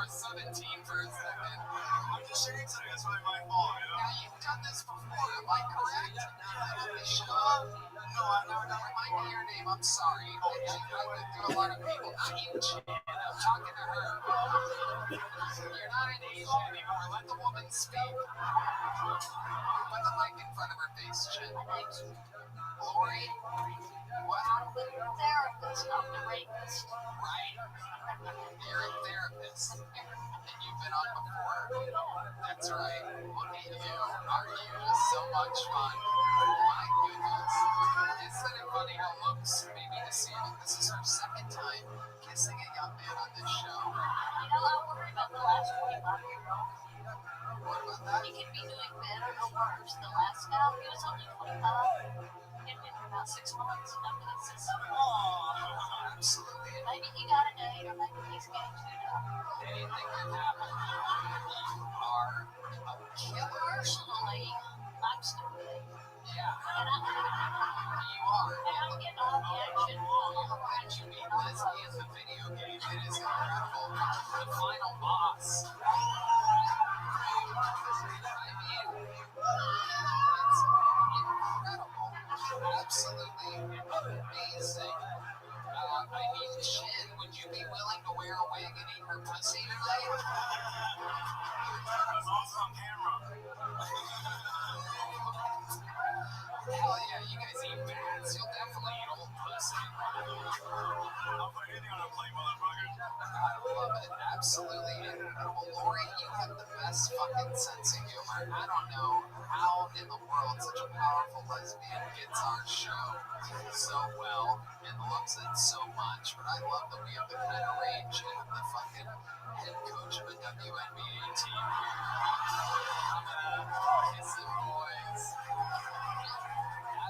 were 17 for a second. I'm just saying something. That's really my fault. You know? Now, you've done this before, am I correct? Not on the show. No, I've never done it Remind before. me your name, I'm sorry. I've been through a lot of people. Not you, Jen. I'm talking to her. You're not an Asian anymore. Let the woman speak. Put the mic in front of her face, Jen. Lori? What? I'm the therapist, not the rapist. Right. You're a therapist. And you've been on before. That's right. Look at you. Aren't you just so much fun? My goodness. Isn't it funny how looks maybe deceiving? This is her second time kissing a young man on this show. You know, I worry about the last 25-year-old. What about that? He could be doing better or worse. The last guy, he was only 25. He'd been for about 6 months. I mean, it's just, Absolutely. maybe he got a date, or maybe he's getting too dumb. Anything can happen. You are a killer. Personally, I'm stupid. Yeah, And I'm you are. and I'm getting all the action. Did you meet Leslie in the video game? It is incredible. The final boss. It's incredible. Absolutely amazing. I mean, Jen, would you be willing to wear a wig and eat her pussy tonight? That's also on camera. Hell yeah, you guys eat bats. You'll definitely eat old pussy. I'll put anything on a plate, motherfucker. I love it. Absolutely incredible. Lori, you have the best fucking sense of humor. I don't know how in the world such a powerful lesbian gets our show so well and loves it so much. But I love that we have the kind of range and the fucking head coach of a WNBA team here. Kissing boys.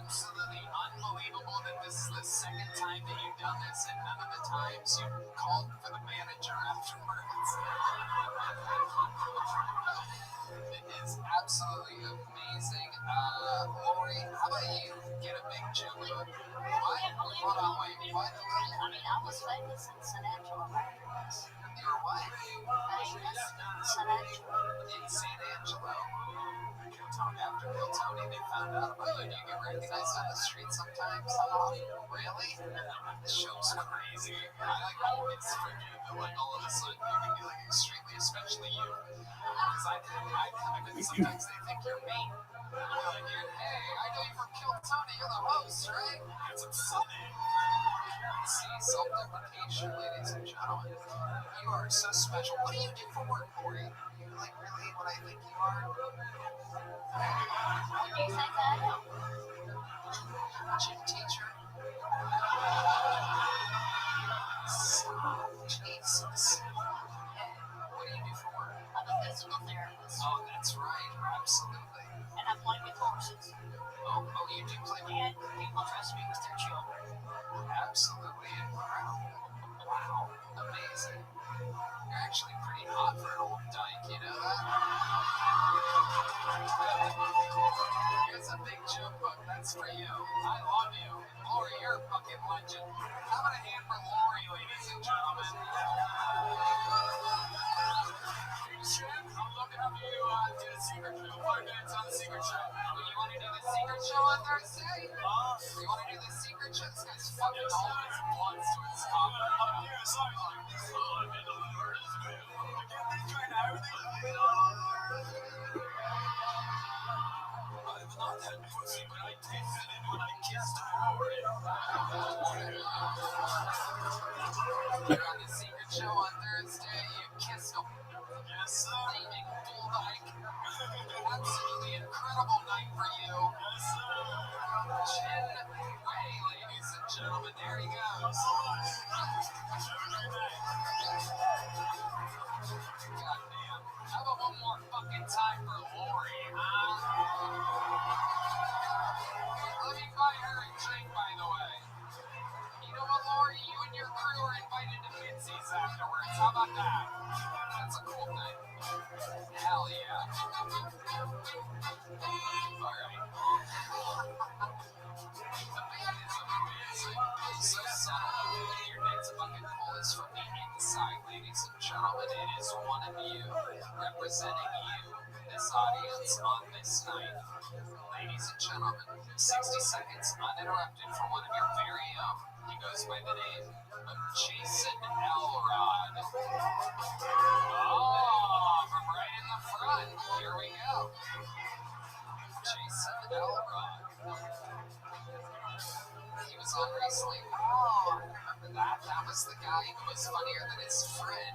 Absolutely unbelievable that this is the second time that you've done this and none of the times you called for the manager afterwards. It is absolutely amazing. Lori, how about you get a big jump? What? Hold on, wait, what? I mean, I was famous in San Angelo. You're what? Famous in San Angelo. In San Angelo. After Bill Tony, they found out about you. Do you get recognized on the street sometimes? Really? This show's crazy. I like how it's freaking that like all of a sudden you can be like extremely, especially you. Because I come in and sometimes they think you're me. They're like, hey, I know you from Kill Tony, you're the host, right? It's upsetting. See, self-deprecation, ladies and gentlemen. You are so special. What do you do for work, Lori? You're like really what I think you are? What do you think I am? Gym teacher? Jesus. What do you do for work? I'm a physical therapist. Oh, that's right. Absolutely. And I play with horses. Oh, you do play with And people trust me with their children. absolutely incredible. Wow. Amazing. You're actually pretty hot for an old dyke, you know that? Here's a big joke book. That's for you. I love you. Lori, you're a fucking legend. How about a hand for Lori, ladies and gentlemen? Jen, I'm looking up you do the secret show. 5 minutes on the secret show. You want to do the secret show on Thursday? You want to do the secret show? This guy's fucking all of his blunts to his top. I'm not that pussy, but I tasted it when I kissed Lori. You're on the secret show on Thursday. You kissed him. Yes, sir. Steaming full bike. Absolutely incredible night for you. Yes, sir. Jen Way, ladies and gentlemen. There he goes. Goddamn. How about one more fucking time for Lori, huh? Let me buy her a drink, by the way. You know what, Lori? You and your crew are invited to Mitzi's afterwards. How about that? That's a cool thing. Hell yeah. Alright. The band is amazing. So subtle. Your next It's fucking cool as from the inside, ladies and gentlemen. It is one of you representing you, this audience on this night. Ladies and gentlemen, 60 seconds uninterrupted for one of your very own. He goes by the name of Jason Elrod. Oh, from right in the front. Here we go. Jason Elrod. He was on recently. Oh, remember that? That was the guy who was funnier than his friend.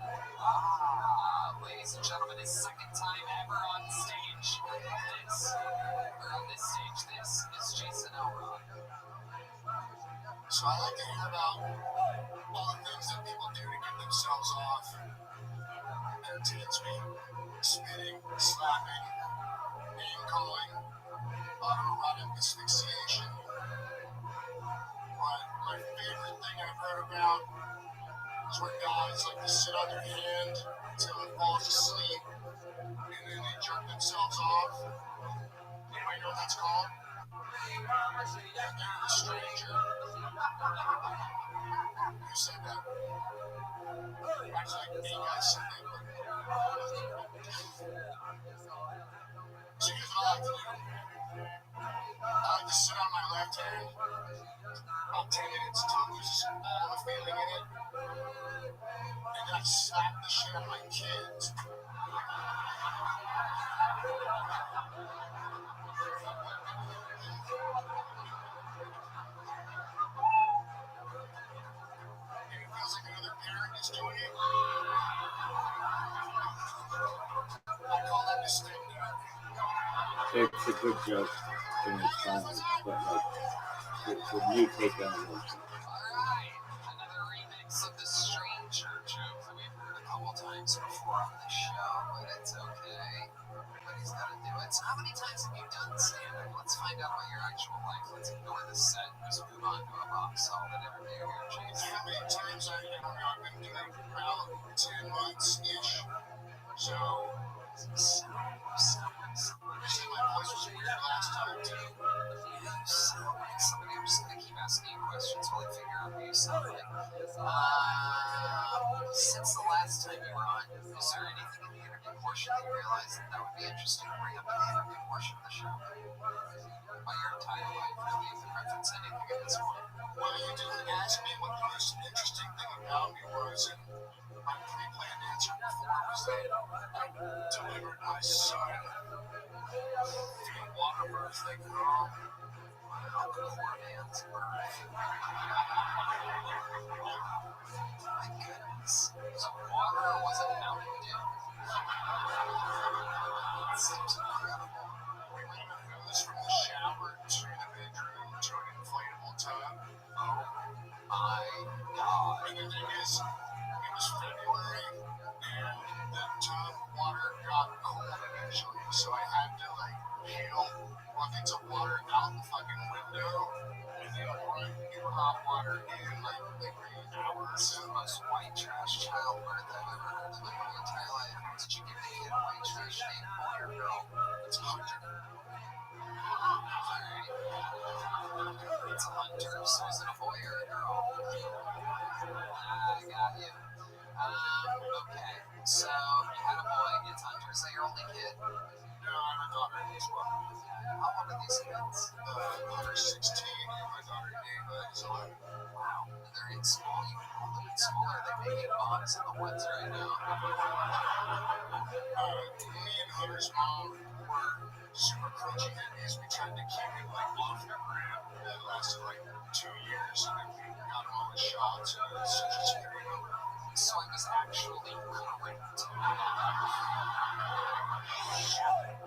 Ladies and gentlemen, his second time ever on stage. This is Jason Elrod. So I like to hear about all the things that people do to get themselves off. Entertains me. Spitting, slapping, name calling, autoerotic asphyxiation. But my favorite thing I've heard about is where guys like to sit on their hand until it falls asleep and then they jerk themselves off. Anybody know what that's called? You're a stranger. Who said that? Actually, like 8 guys said that. So here's what I like to do. I like to sit on my left hand about 10 minutes until it loses all the feeling in it. And then I slap the shit out of my kids. And it feels like another parent is doing it. I call that the stick note. It's a good joke in its time, but like the new take on it. Alright, another remix of the Stranger joke that we've heard a couple times before on the show, but it's okay. Everybody's gotta do it. So how many times have you done stand-up? Let's find out about your actual life. Let's ignore the set and just move on to a rock solid interview here, Jason. How many times I've been doing it for about 10 months-ish. So, see, my voice was weird last time, too. You sound like somebody. I'm just gonna keep asking you questions while I figure out who you sound like. Since the last time you were on, is there anything in the interview portion that you realized that would be interesting to bring up in the interview portion of the show? By your entire life, really, if you reference anything at this point. Well, you didn't ask me what the most interesting thing about me was, and my pre-planned answer before was that I delivered my son via water birth, like, girl. Wow, the poor man's birth. My goodness. So water or was it Mountain Dew? It seems incredible. We ran a hose from the shower to the bedroom to an inflatable tub. Oh my God. And the thing is, it was February, and the tub water got cold eventually, so I had to, like, hail buckets of water out the fucking window, and then run new hot water in, like, every hour or This is so. the most white trash childbirth I've ever heard of in my entire life. Did you give the kid a white trash name, boy or girl? It's Hunter. Alright. It's a hunter, so is it a boy or a girl? I got you. Okay. So you had a boy, it's Hunter. Is that your only kid? No, I have a daughter as well. How old are these kids? Daughter's 16, and my daughter Ava is 11. Wow. And they're in school. You can hold them in school. Are they making bombs in the woods right now? Me and Hunter's mom were super crunchy hippies. We tried to keep it, like, off the grid. That lasted, like, 2 years, and then we got him all the shots and the social security number. So I was actually correct.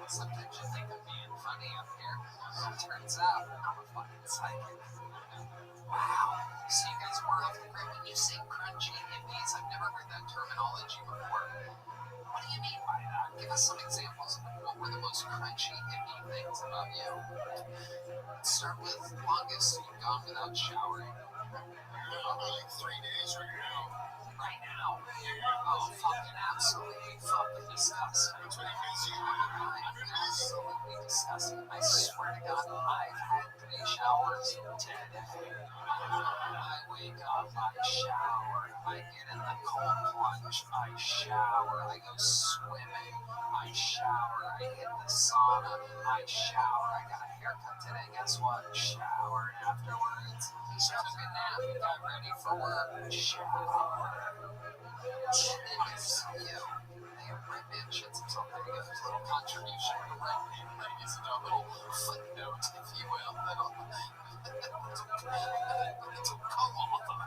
Sometimes you think I'm being funny up here. Turns out I'm a fucking psychic. Wow. So you guys were off the grid. When you say crunchy hippies, I've never heard that terminology before. What do you mean by that? Give us some examples of what were the most crunchy hippie things about you. Let's start with longest you've gone without showering. I'm like 3 days right now. right now. Oh, fucking absolutely fucking disgusting. It's pretty busy. Absolutely disgusting. I swear to God, I've had 3 showers today. I wake up, I shower, I get in the cold plunge, I shower, I go swimming, I shower, I hit the sauna, I shower, I got a haircut today, guess what? Showered afterwards. Took a nap, got ready for work, shower. And then you. Red Man shits himself. I give his little contribution to Red Man, ladies and a little footnote, if you will. It's a co-author.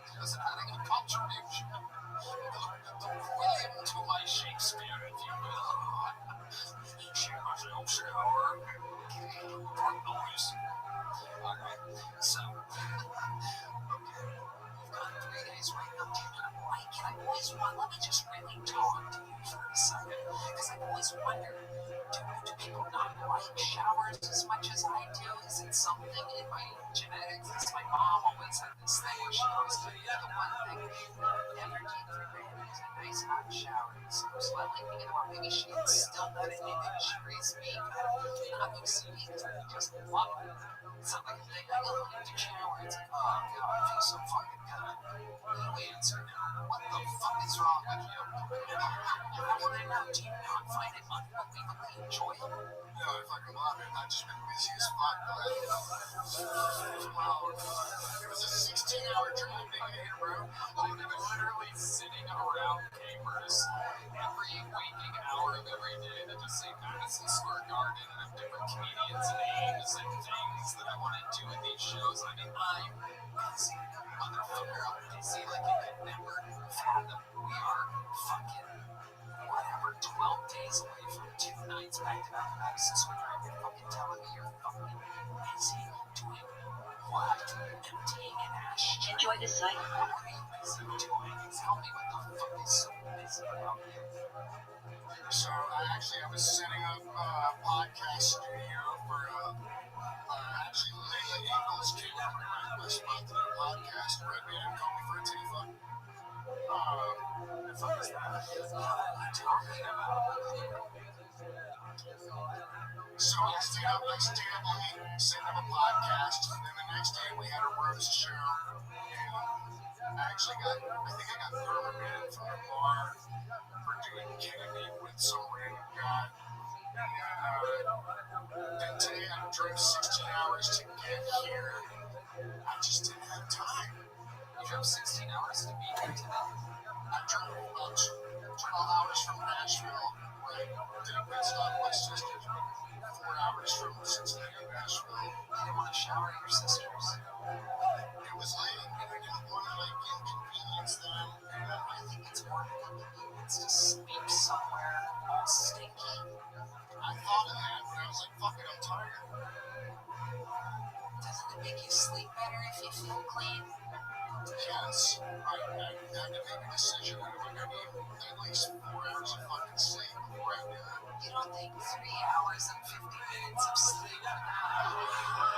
He was adding a contribution. The William to my Shakespeare, if you will. She has no shower. What noise? Alright, so. Okay. We've gone 3 days right now. Why can I always want? Let me just really talk to you for a second. Because I've always wondered, do people not like showers as much as I do? Is it something in my genetics? Because my mom always had this thing where she always told me the one thing, never take for granted is a nice hot shower. So I'm thinking about maybe she instilled that in me, maybe she raised me. Not OCD, because I just love it. It's not like a thing. I go into the shower, it's like, oh god, I feel so fucking good. You answer now. What the fuck is wrong with you? How can I not? Do you not find it unbelievably enjoyable? No, I fucking love it. I've just been busy as fuck. Wow. It was a 16-hour drive being here, bro. I've been literally sitting around Capers every waking hour of every day that just say Madison Square Garden and have different comedians' names and things that I want to do in these shows. I mean, I'm busy, motherfucker. I'm busy like you could never fathom. We are fucking, whatever, 12 days away from 2 nights back to back in Madison Square Garden. You're fucking telling me you're fucking busy doing what? Emptying an ashtray? Enjoy the sight. What are you busy doing? Tell me what the fuck is so busy about you. So I was setting up a podcast studio for actually Layla Eagles came up with my spot to do a podcast. Red Man called me for a titty fuck. The fuck is that? What are you talking about? So I stayed up late, setting up a podcast, and then the next day we had a roast show. And I think I got reprimanded from the bar for doing candy with some random guy. And then today I drove 16 hours to get here. I just didn't have time. You drove 16 hours to be here today? I drove about 12 hours from Nashville, where I did a pit stop with my sisters, 4 hours from Cincinnati to Nashville. You didn't want to shower at your sister's? It was late, and I didn't want to inconvenience them. And I think it's more of an inconvenience to sleep somewhere all stinky. I thought of that, but I was like, fuck it, I'm tired. Doesn't it make you sleep better if you feel clean? Yes, I had to make a decision. I need at least 4 hours of fucking sleep before I do it. You don't think 3 hours and 50 minutes of sleep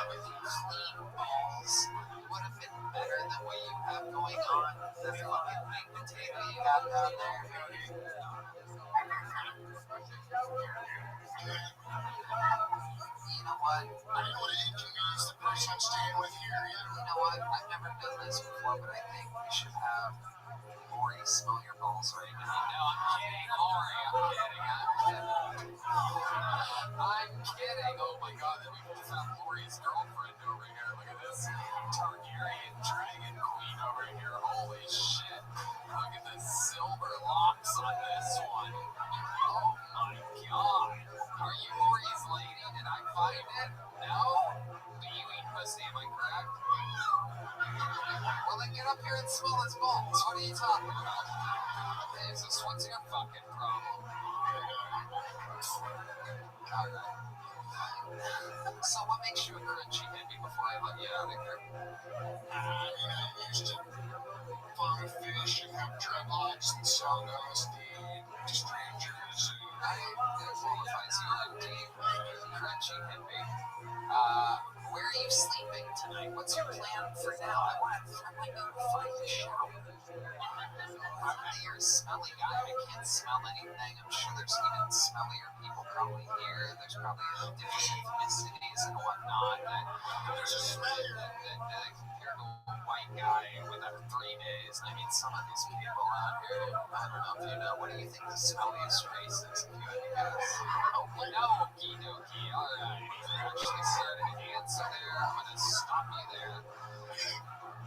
with clean balls would have been better than what you have going on? The fucking baked potato you got down there? You know what? I didn't want to inconvenience the person I'm staying with here either. You know what? I've never done this before, but I think we should have Lori smell your balls right now. No, I'm kidding, Lori. I'm kidding. Oh my god, then we both have Lori's girlfriend over here. Look at this Targaryen dragon queen over here. Holy shit. Look at the silver locks on this one. Oh my god. Are you Lori's lady? Did I find it? No? Do you eat pussy? Am I correct? Well, then get up here and smell his balls. What are you talking about? Jesus, what's your fucking problem? Alright. So what makes you a crunchy hippie before I let you out of here? I used to farm fish and have dreadlocks and sell LSD to strangers. That qualifies you indeed. Crunchy hippie. Where are you sleeping tonight? What's your plan for now? I want to find a shower. can't smell anything. I'm sure there's even smellier people probably here. There's probably different ethnicities and whatnot that There's a smell. compared to a white guy within 3 days. I mean, some of these people out here, I don't know if you know, what do you think the smelliest race is, if you had to guess? Oh, okie dokie. All right. You're actually starting to answer there. I'm going to stop you there.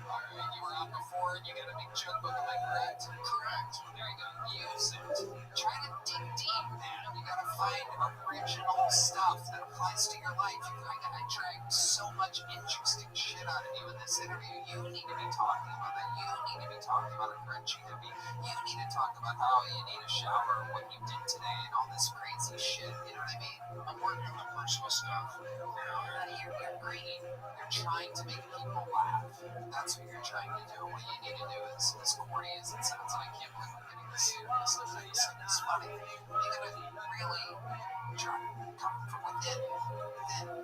All right. You were on before and you got a big joke book, am I correct? Correct. There you go. Use it. Try to dig deep, man. You gotta find original stuff that applies to your life. I dragged so much interesting shit out of you in this interview. You need to be talking about that. You need to be talking about a crunchy hippie. You need to talk about how you need a shower, what you did today, and all this crazy shit. You know what I mean? I'm working on the personal stuff. You're great. You're trying to make people laugh. That's what you're trying to do. What you need to do is, as corny as it sounds, and I can't believe I'm getting this serious. It's funny. You gotta really try to come from within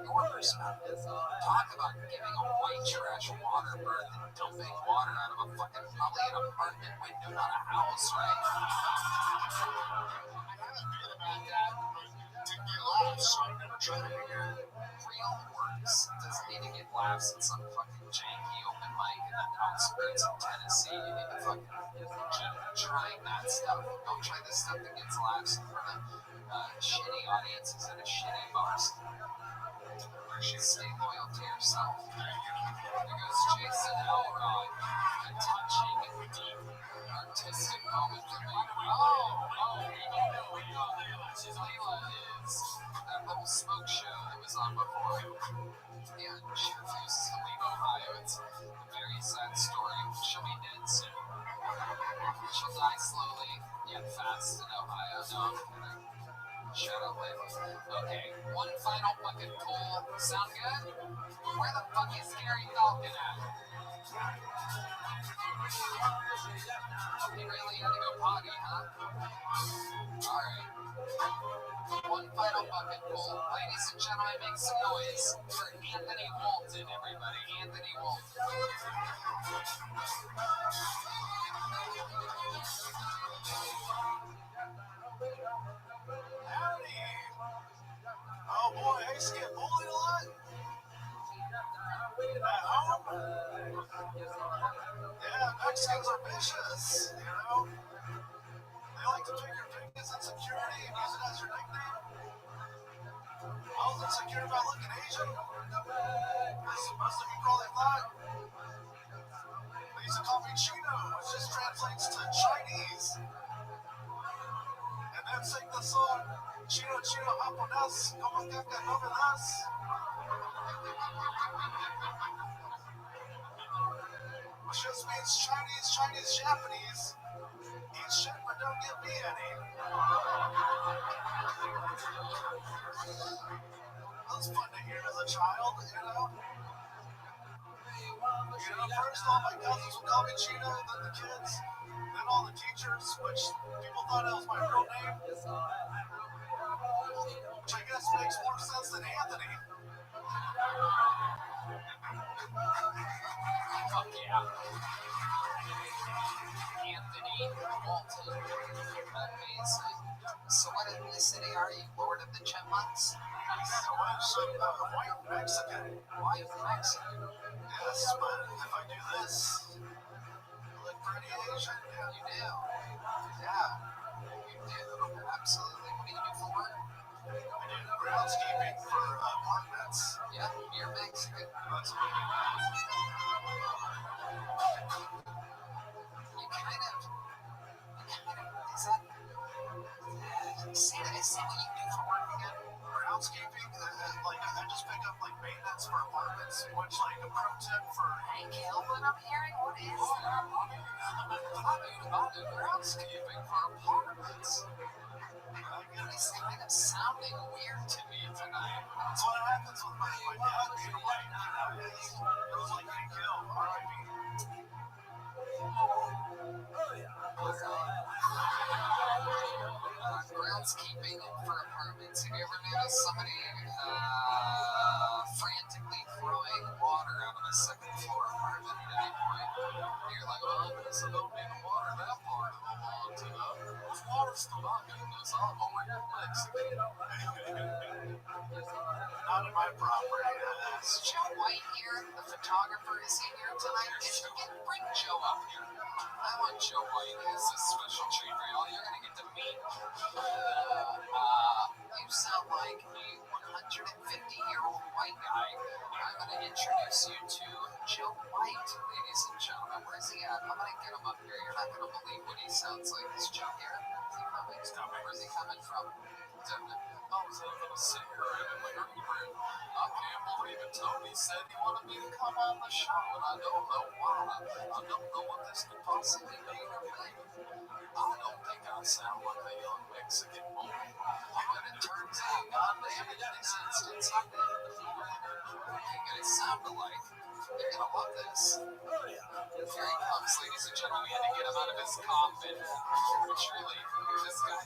your perspective. Talk about giving a white trash water birth and dumping water out of a fucking, probably an apartment window, not a house, right? I had a bit about that, but didn't get laughs, so I never tried it again. Real works. Doesn't need to get laughs at some fucking janky open mic in the outskirts of Tennessee. You need to fucking keep trying that stuff. Don't try the stuff that gets laughs in front of shitty audiences at a shitty bar. Stay loyal to yourself. There goes Jason Elrod. A touching, deep, artistic moment for me. Layla is that little smoke show that was on before. Yeah, she refuses to leave Ohio. It's a very sad story. She'll be dead soon. She'll die slowly, yet fast in Ohio. No, I'm kidding. Shut up, Layla. Okay, one final fucking pull. Sound good? Where the fuck is Gary Falcon at? He really had to go potty, huh? Alright. One final bucket pull. Ladies and gentlemen, make some noise for Anthony Walton, everybody. Anthony Walton. Howdy! Oh boy, I used to get bullied a lot. At home. Yeah, Mexicans are vicious, you know? They like to take your biggest insecurity and use it as your nickname. I was insecure about looking Asian, as most of you probably thought. They used to call me Chino, which just translates to Chinese. And then sing the song, Chino Chino Japonés, como que no me das. Which just means Chinese, Chinese, Japanese. Eat shit, but don't give me any. That was fun to hear as a child, you know? First all my cousins would call me Chino, then the kids, then all the teachers, which people thought that was my real name. Which I guess makes more sense than Anthony. Fuck yeah. Anthony Walton. Amazing. So what ethnicity are you? Lord of the Chipmunks? White Mexican. White Mexican. Yes, but if I do this, I look pretty Asian. You do. Yeah. You do. Absolutely. What do you do for work? I do groundskeeping for apartments. Yeah, you're Mexican. That's what I do. You kind of, is that, say what you do for work again? Groundskeeping, like I just pick up like maintenance for apartments, which like a pro tip for Hey, Calvin, I'm hearing, what is that? Bobby, groundskeeping for apartments. It's kind of sounding weird to me tonight. That's what happens with my dad being white. It was like getting killed. R.I.P. Groundskeeping for apartments. Have you ever noticed somebody frantically throwing water out of a second floor apartment at any point? You're like, well, this don't need water that part of the lawn to know. Whose water Not in my property, that is. Joe White here, the photographer, is he here tonight? If you can bring Joe up here. I want Joe White as a special treat for y'all. You're gonna get to meet. You sound like a 150-year-old white guy. I'm gonna introduce you to Joe White, ladies and gentlemen. Where's he at? I'm gonna get him up here. You're not gonna believe what he sounds like. Is Joe here? Is he coming? Where's he coming from? I was gonna sit here in my room. I can't believe it. Tony said he wanted me to come on the show, and I don't know why. I don't know what this could possibly mean or mean. I don't think I sound like a young Mexican boy. But it turns out, goddamn, in this instance, I did. What it sounded like. You're gonna love this. Here he comes, ladies and gentlemen. We had to get him out of his coffin. Truly, this guy,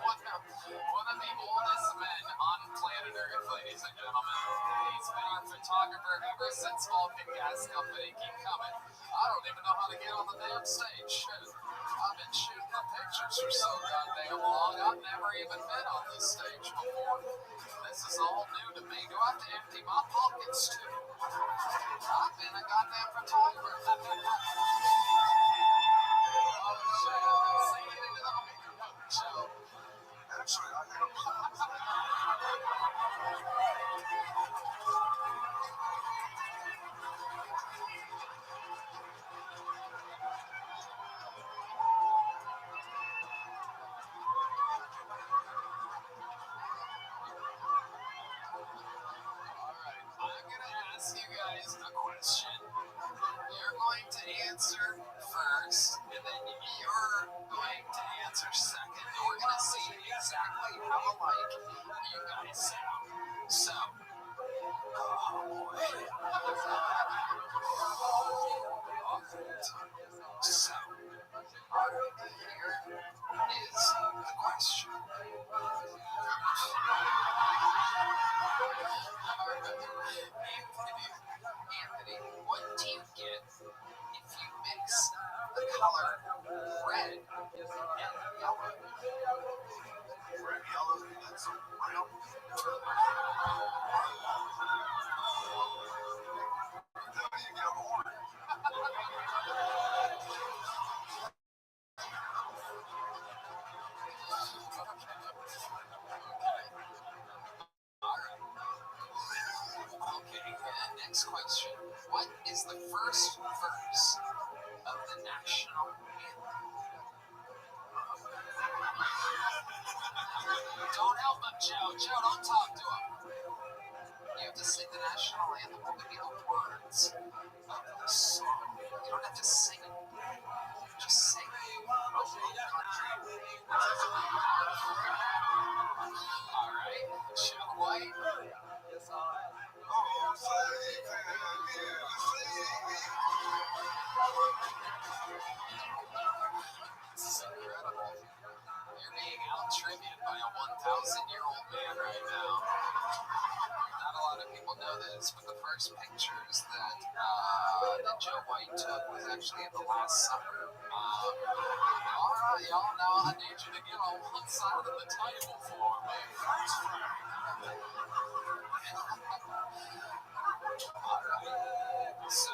one of the oldest men on planet Earth, ladies and gentlemen. He's been our photographer ever since Vulcan Gas Company. Keep coming. I don't even know how to get on the damn stage. Shit. I've been shooting the pictures for so goddamn long. I've never even been on this stage before. This is all new to me. Do I have to empty my pockets too? I've been a goddamn photographer. Oh, shit. Say anything to the microphone, Joe. Actually, I Alright, I'm gonna ask you guys a question. You're going to answer first, and then you're going to answer second. And we're gonna see exactly how alike you guys sound. So, oh boy. So, alright, here is the question. Anthony, what do you get if you mix the color red and yellow? red, yellow, and some brown. How do you get orange? Okay, next question. What is the first verse of the national anthem? Don't help him, Joe. Joe, don't talk to him. You have to sing the national anthem. What would be the words of the song? You don't have to sing it. Just sing it. All right, Joe White. Oh, say, This is incredible. You're being out-triviated by a 1,000-year-old man right now. Not a lot of people know this, but the first pictures that Joe White took was actually at the last summer. All right, y'all, now I need you to get on one side of the table for me. All right, so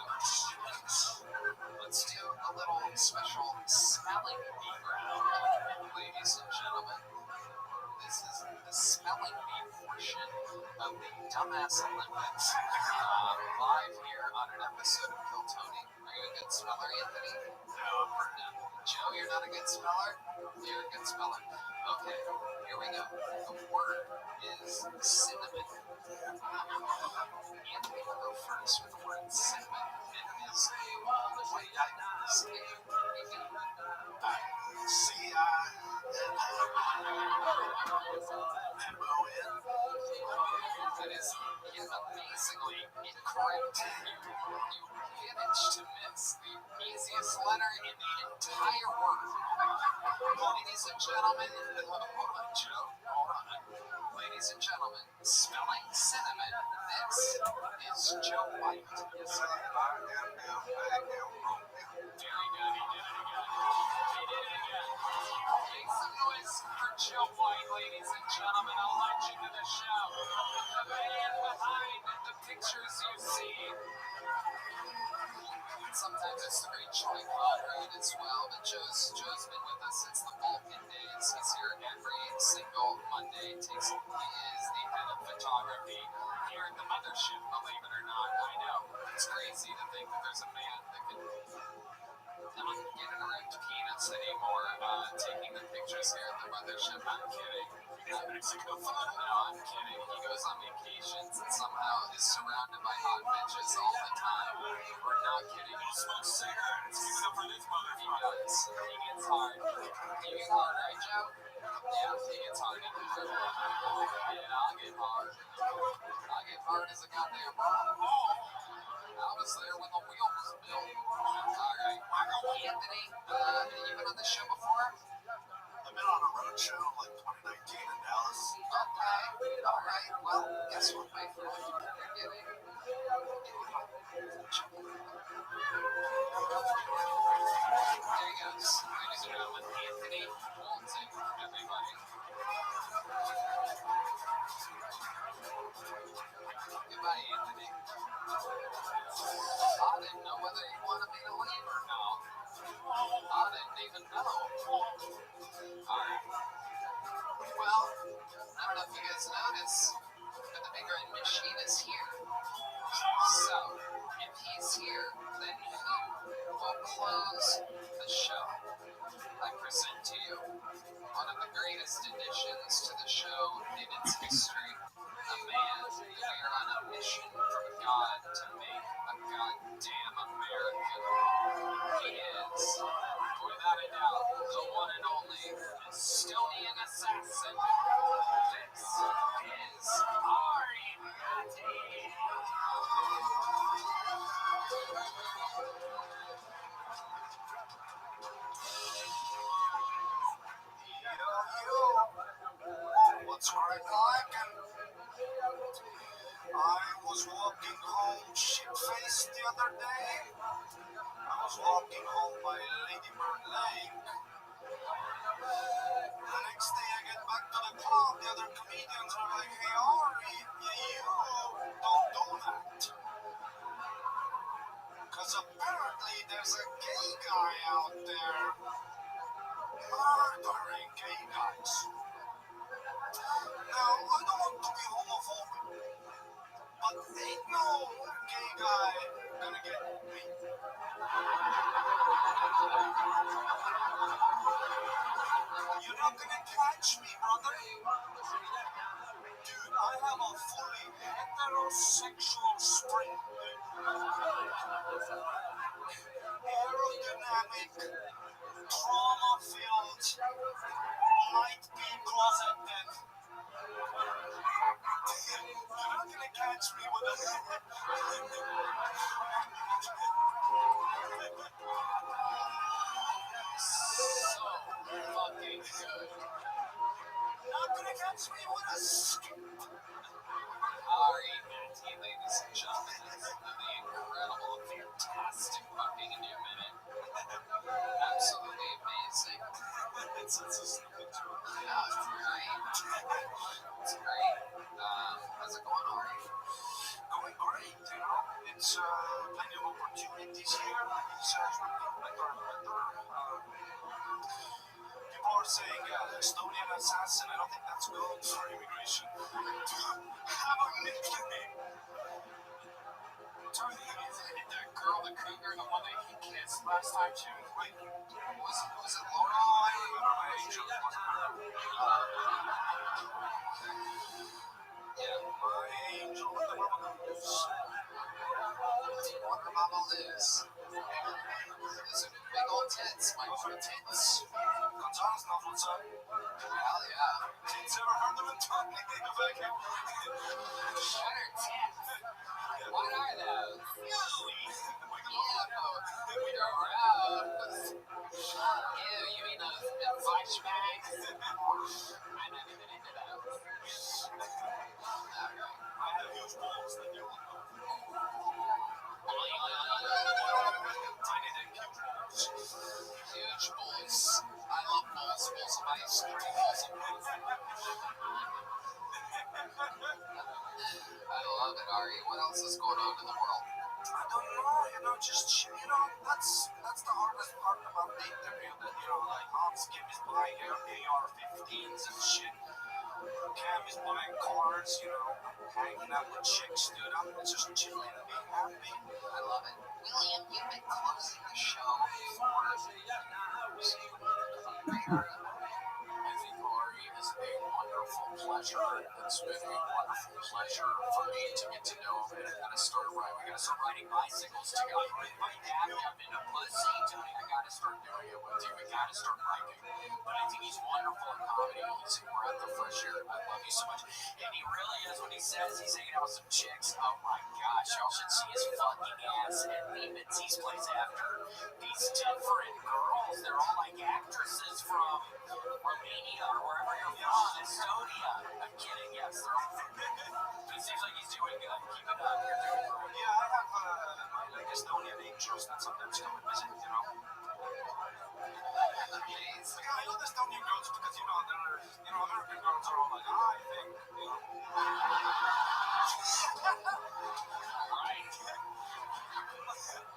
let's do a little special spelling bee round, ladies and gentlemen. This is the spelling bee portion of the Dumbass Olympics, live here on an episode of Kill Tony. Are you a good speller, Anthony? No. Joe, you're not a good speller? You're a good speller. Okay, here we go. The word is cinnamon. Anthony will go first with the word cinnamon. It is what I say. That is amazingly incorrect. You managed to miss the easiest letter in the entire word. Ladies and gentlemen, hold on, Joe. Hold on. Ladies and gentlemen, spelling cinnamon. This is Joe White. Very good. He did it again. He did it again. Make some noise Joe White, ladies and gentlemen, a legend of the show. The man behind the pictures you see. Sometimes it's the great Troy Conrad as well, but Joe's been with us since the Vulcan days. He's here every single Monday. He is the head of photography here at the mothership, believe it or not. I know, it's crazy to think that there's a man that can not get in around peanuts anymore, taking the pictures here at the mothership. I'm kidding. Mexico fun? No, I'm kidding. He goes on vacations and somehow is surrounded by hot bitches all the time. We're not kidding. He smokes cigarettes. Give it up for this motherfucker. He does. He gets hard. You get hard, right, Joe? Yeah, he gets hard. Yeah, I'll get hard. I'll get hard as a goddamn rock. I was there when the wheel was built. Alright. Anthony, you been on the show before? I've been on a road show like 2019 in Dallas. Okay. Alright. Well, guess what, my friend? You're getting. There he goes. Ladies and gentlemen, Anthony Walton, everybody. Goodbye, Anthony. I didn't know whether you wanted me to leave or no. I didn't even know. Alright. Well, I don't know if you guys noticed, but the Big Red Machine is here. So, if he's here, then who will close the show? I present to you one of the greatest additions to the show in its history. A man who are on a mission from God to make a goddamn American. He is, without a doubt, the one and only Estonian assassin. This is Ari Matti. What's right like? I was walking home shit-faced the other day. I was walking home by Lady Bird Lake. The next day I get back to the club, the other comedians are like, hey Ari, you don't do that. Because apparently there's a gay guy out there murdering gay guys. Now, I don't want to be homophobic, but ain't no gay guy gonna get me. You're not gonna catch me, brother. Dude, I have a fully heterosexual spring. Aerodynamic, trauma-filled, might be closeted. You're not gonna catch me with a... So fucking good. Not gonna catch me with a... Ari Matti, ladies and gentlemen, the incredible, fantastic fucking new minute. Absolutely amazing. It's a stupid joke. Yeah, it's great. It's great. How's it going, Ari? Going great, you know. It's plenty of opportunities here. It's getting better and better. People are saying Estonian assassin. I don't think that's good for immigration. Have a nickname. Is it the girl, the cougar, the one that he kissed last time too? Wait, was it Laura? Oh, I remember my angel. Yeah. My angel. Wonder Mama Liz. Those are big old tits, my tits. Gonzalez knows what's up. Hell yeah. Tits ever heard them in talking? What are tits? What are those? Yeah, they're gross. Ew, you mean those flashbacks? I'm not even into those. Alright. I have huge balls that you will know. Tiny dick, huge balls. huge bowls. I love bowls of ice cream, bowls of I love it, Ari. What else is going on in the world? I don't know, just that's the hardest part about the interview. That like Hans Kim is buying AR-15s and shit. Cam is buying cars, hanging out with chicks, dude. I'm just chilling and being happy. I love it. William, you've been closing the show for years. I think Ari is a wonderful pleasure. It's been a wonderful pleasure for me to get to know him. We gotta start riding bicycles together. My dad got into pussy, Tony. I gotta start doing it with you. We gotta start biking. But I think he's wonderful in comedy. He's a breath of fresh air. I love you so much. And he really is when he says he's hanging out with some chicks. Oh my gosh, y'all should see his fucking ass at the Mitzi's place after. These different girls, they're all like actresses from Romania or wherever you're from, Estonia. I'm kidding, yes, they're all from It seems like he's doing good. Keep it up. You're doing great. Yeah, I have my Estonian angels that sometimes come and visit, Amazing. I love Estonian girls because, they're, American girls are all like, I think, Right.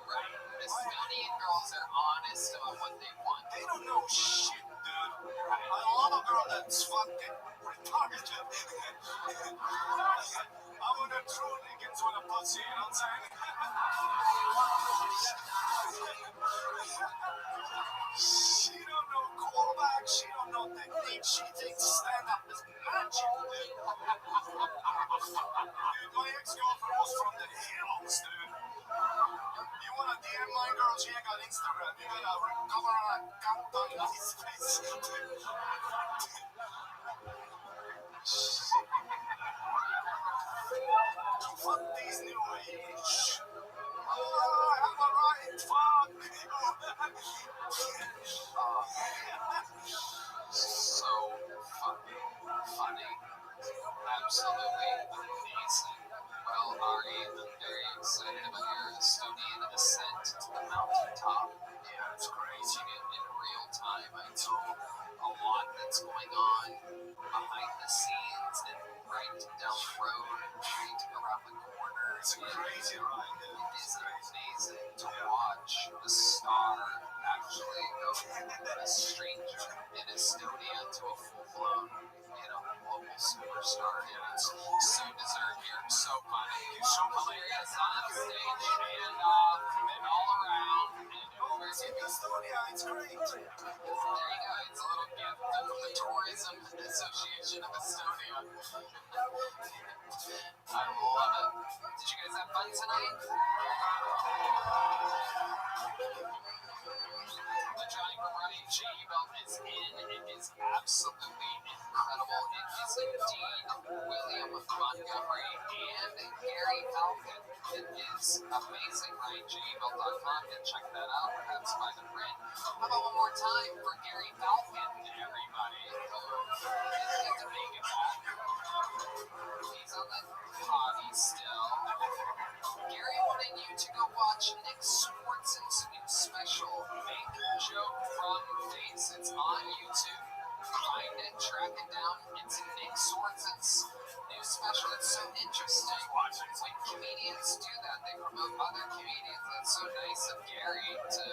Right. Estonian girls are honest about what they want. They don't know shit, dude. I love a girl that's fucking retarded. I want to truly get to the pussy, you know what I'm saying? She don't know callback, she don't know technique, she thinks stand-up is magic, dude. Dude, my ex-girlfriend was from the hills, dude. You wanna DM my girl, she ain't got Instagram. You gotta cover her account on MySpace. Fuck these new age. Oh, I have a right, fuck. So fucking funny. Absolutely amazing. Well, Ari, I'm very excited about your Estonian ascent to the mountaintop. Yeah, it's crazy. In real time, I know a lot that's going on behind the scenes and right down the road, right around the corner. It's a crazy ride, dude. It is amazing to watch a star actually go from a stranger in Estonia to a full-blown, global superstar. And it's so deserved. You're so funny. You're so hilarious on stage and all around. And It's in Estonia, it's great. there you go. It's a little gift from the Tourism Association of Estonia. I love it. Did you guys have fun tonight? The Johnny from Ryan G. Belt is in. It is absolutely incredible. It is indeed William Montgomery and Gary Falcon. It is amazing. RyanGBelt.com and check that out. Perhaps by the print. How about one more time for Gary Falcon, everybody? Get to make it back. He's on the potty still. Gary wanted you to go watch Nick Swartzen's new special, Make Joke from Face. It's on YouTube. Find it, track it down. It's Nick Swartzen's new special. It's so interesting. When comedians do that, they promote other comedians. That's so nice of Gary to,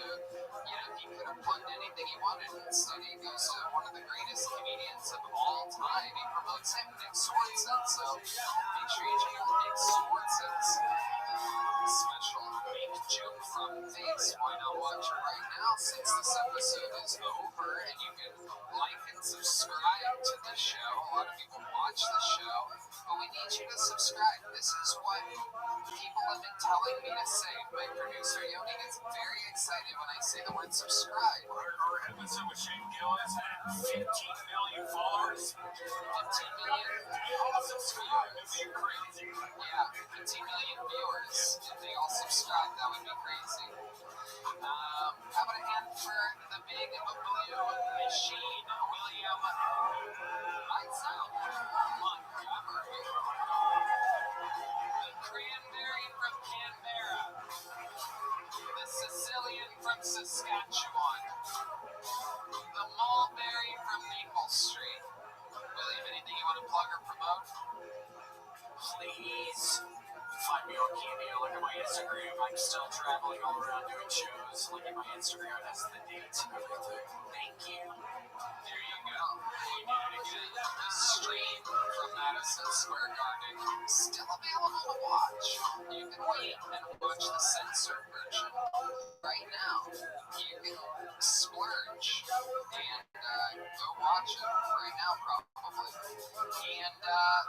he could have plugged anything he wanted. Instead, he goes to one of the greatest comedians of all time. He promotes him, Nick Swartzen. So make sure you check out Nick Swartzen's special, Make Joke from Face. Why not watch it right now since this episode is over? And you can like and subscribe to the show. A lot of people watch the show, but we need you to subscribe. This is what people have been telling me to say. My producer Yoni gets very excited when I say the word subscribe. Our episode with Shane Gillis had 15 million followers. 15 million Subscribe, it'd be crazy. Yeah, 15 million viewers. If they all subscribe, that would be crazy. How about a hand for the big blue machine, William Lights Out Montgomery. The cranberry from Canberra. The Sicilian from Saskatchewan. look at my Instagram. It has the dates and everything. Thank you. There you go. We did it again. The stream from Madison Square Garden still available to watch. You can wait and watch the censored version right now. You can splurge and go watch it right now, probably. And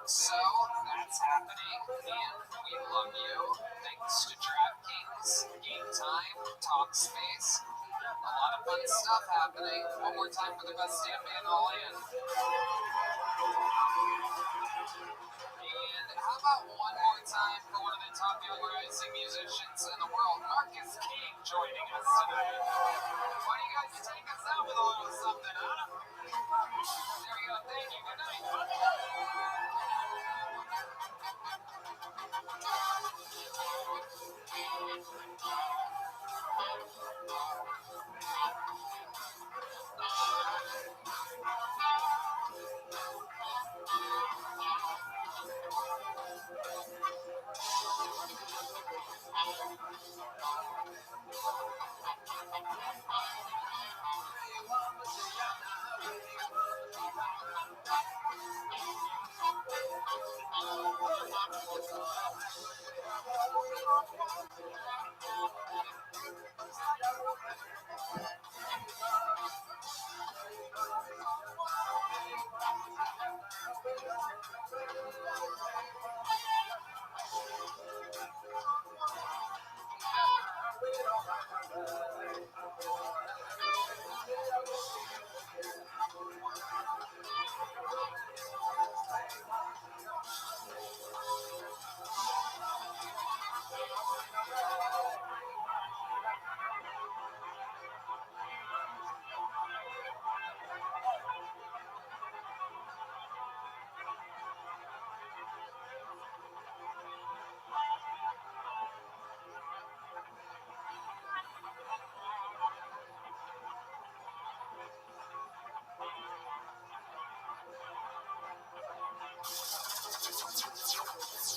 so that's happening, and we love you. Thanks to DraftKings, Game Time, Talkspace. A lot of fun stuff happening. One more time for the best damn band all in. And how about one more time for one of the top young rising musicians in the world, Marcus King, joining us tonight. Why don't you guys take us out with a little something, huh? There you go. Thank you. Good night.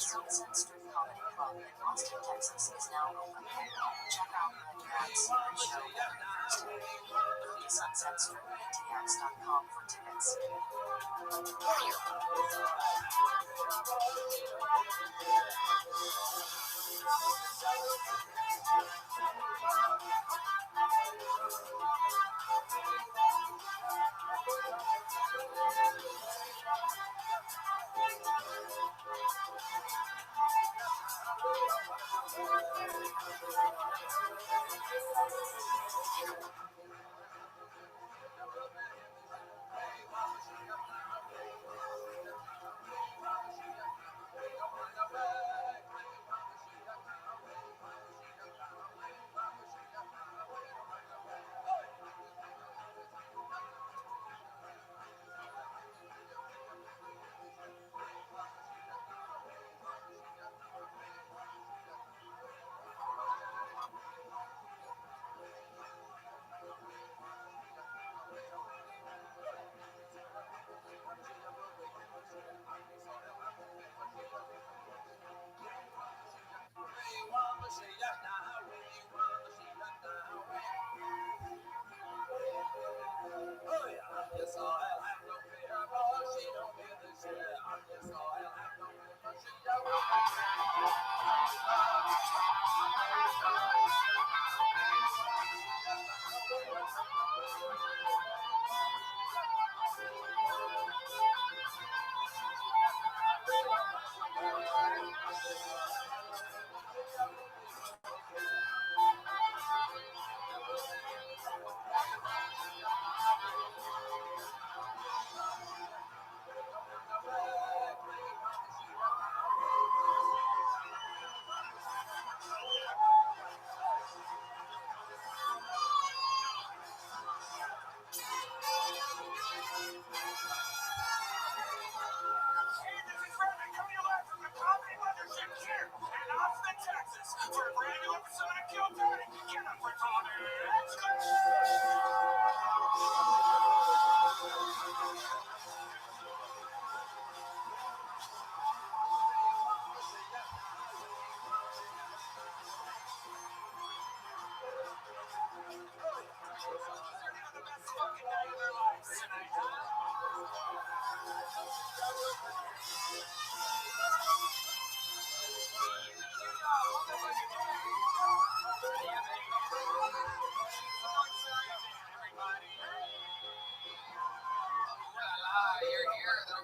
Sunset Strip Comedy Club in Austin, Texas is now open. Check out the Mad Secret Show every Thursday. Go to sunsetstripatx.com for tickets.